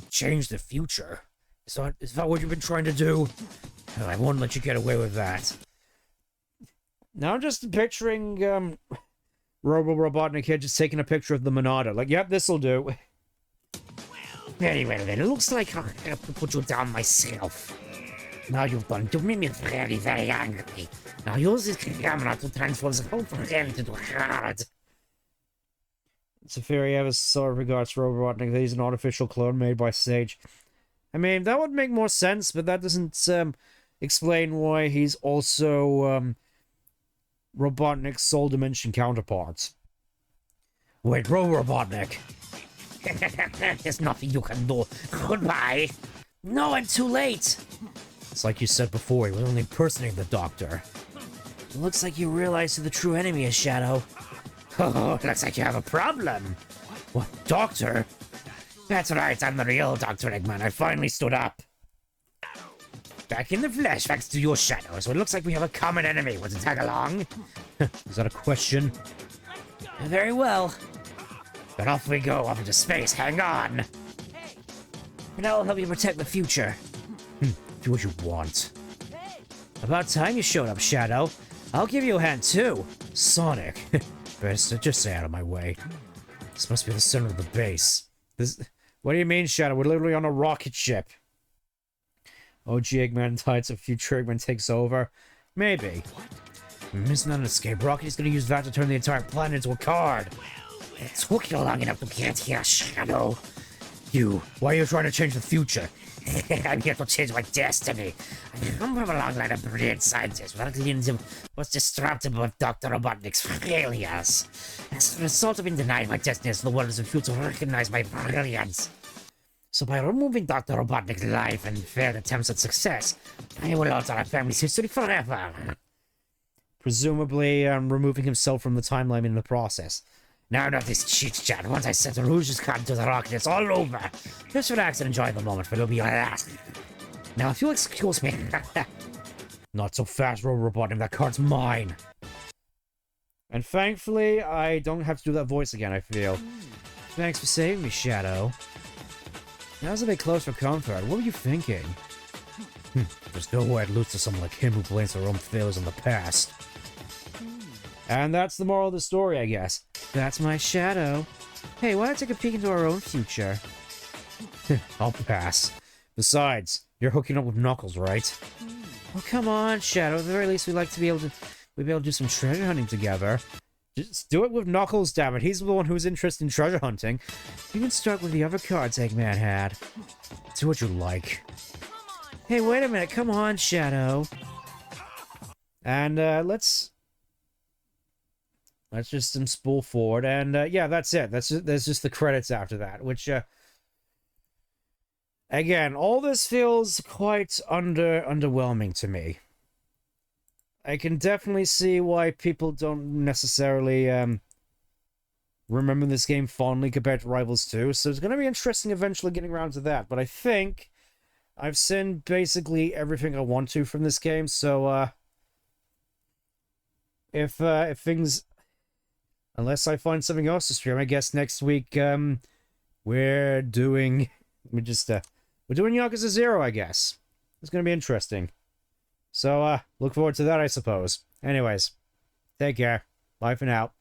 Change the future? Is that what you've been trying to do? Well, I won't let you get away with that. Now I'm just picturing, Robo Robotnik here just taking a picture of the Monada. Like, yep, this'll do. Very well then, it looks like I'll have to put you down myself. Now you've done to me very, very angry. Now use this camera to transform the whole friend into a card. Safari ever saw regards to Robotnik that he's an artificial clone made by Sage. I mean, that would make more sense, but that doesn't explain why he's also Robotnik's Soul Dimension counterparts. Wait, Robotnik. There's nothing you can do. Goodbye. No, I'm too late. It's like you said before, he was only impersonating the Doctor. It looks like you realize who the true enemy is, Shadow. Oh, looks like you have a problem. What, Doctor? That's right, I'm the real Dr. Eggman. I finally stood up. Back in the flesh, thanks to your shadow. So it looks like we have a common enemy. Want to tag along? Is that a question? Very well. Then off we go, off into space. Hang on. And I'll help you protect the future. Do what you want. About time you showed up, Shadow. I'll give you a hand, too. Sonic. Best just stay out of my way. This must be the center of the base. What do you mean, Shadow? We're literally on a rocket ship. OG Eggman dies, so future Eggman takes over. Maybe. Isn't that an escape rocket? He's gonna use that to turn the entire planet into a card. It took you long enough to get here, Shadow. Why are you trying to change the future? I'm here to change my destiny. I come from a long line of brilliant scientists without leading them was disrupted by Dr. Robotnik's failures. As a result of being denied my destiny, the world is refused to recognize my brilliance. So by removing Dr. Robotnik's life and failed attempts at success, I will alter our family's history forever. Presumably, removing himself from the timeline in the process. Now, not this chit-chat. Once I set the Rouge's card to the rocket, it's all over. Just relax and enjoy the moment, for it'll be your last. Now, if you'll excuse me... Not so fast, Robotnik. That card's mine. And thankfully, I don't have to do that voice again, I feel. Thanks for saving me, Shadow. That was a bit close for comfort. What were you thinking? There's no way I'd lose to someone like him who blames their own failures in the past. And that's the moral of the story, I guess. That's my Shadow. Hey, why not take a peek into our own future? I'll pass. Besides, you're hooking up with Knuckles, right? Well, come on, Shadow. At the very least, we'd be able to do some treasure hunting together. Just do it with Knuckles, damn it. He's the one who's interested in treasure hunting. You can start with the other cards Eggman had. Do what you like. Hey, wait a minute. Come on, Shadow. And, let's just spool forward, and yeah, that's it. There's just the credits after that, which again, all this feels quite underwhelming to me. I can definitely see why people don't necessarily remember this game fondly compared to Rivals 2, so it's going to be interesting eventually getting around to that, but I think I've seen basically everything I want to from this game, so if things... Unless I find something else to stream, I guess next week, we're doing Yakuza 0, I guess. It's gonna be interesting. So, look forward to that, I suppose. Anyways, take care. Bye for now.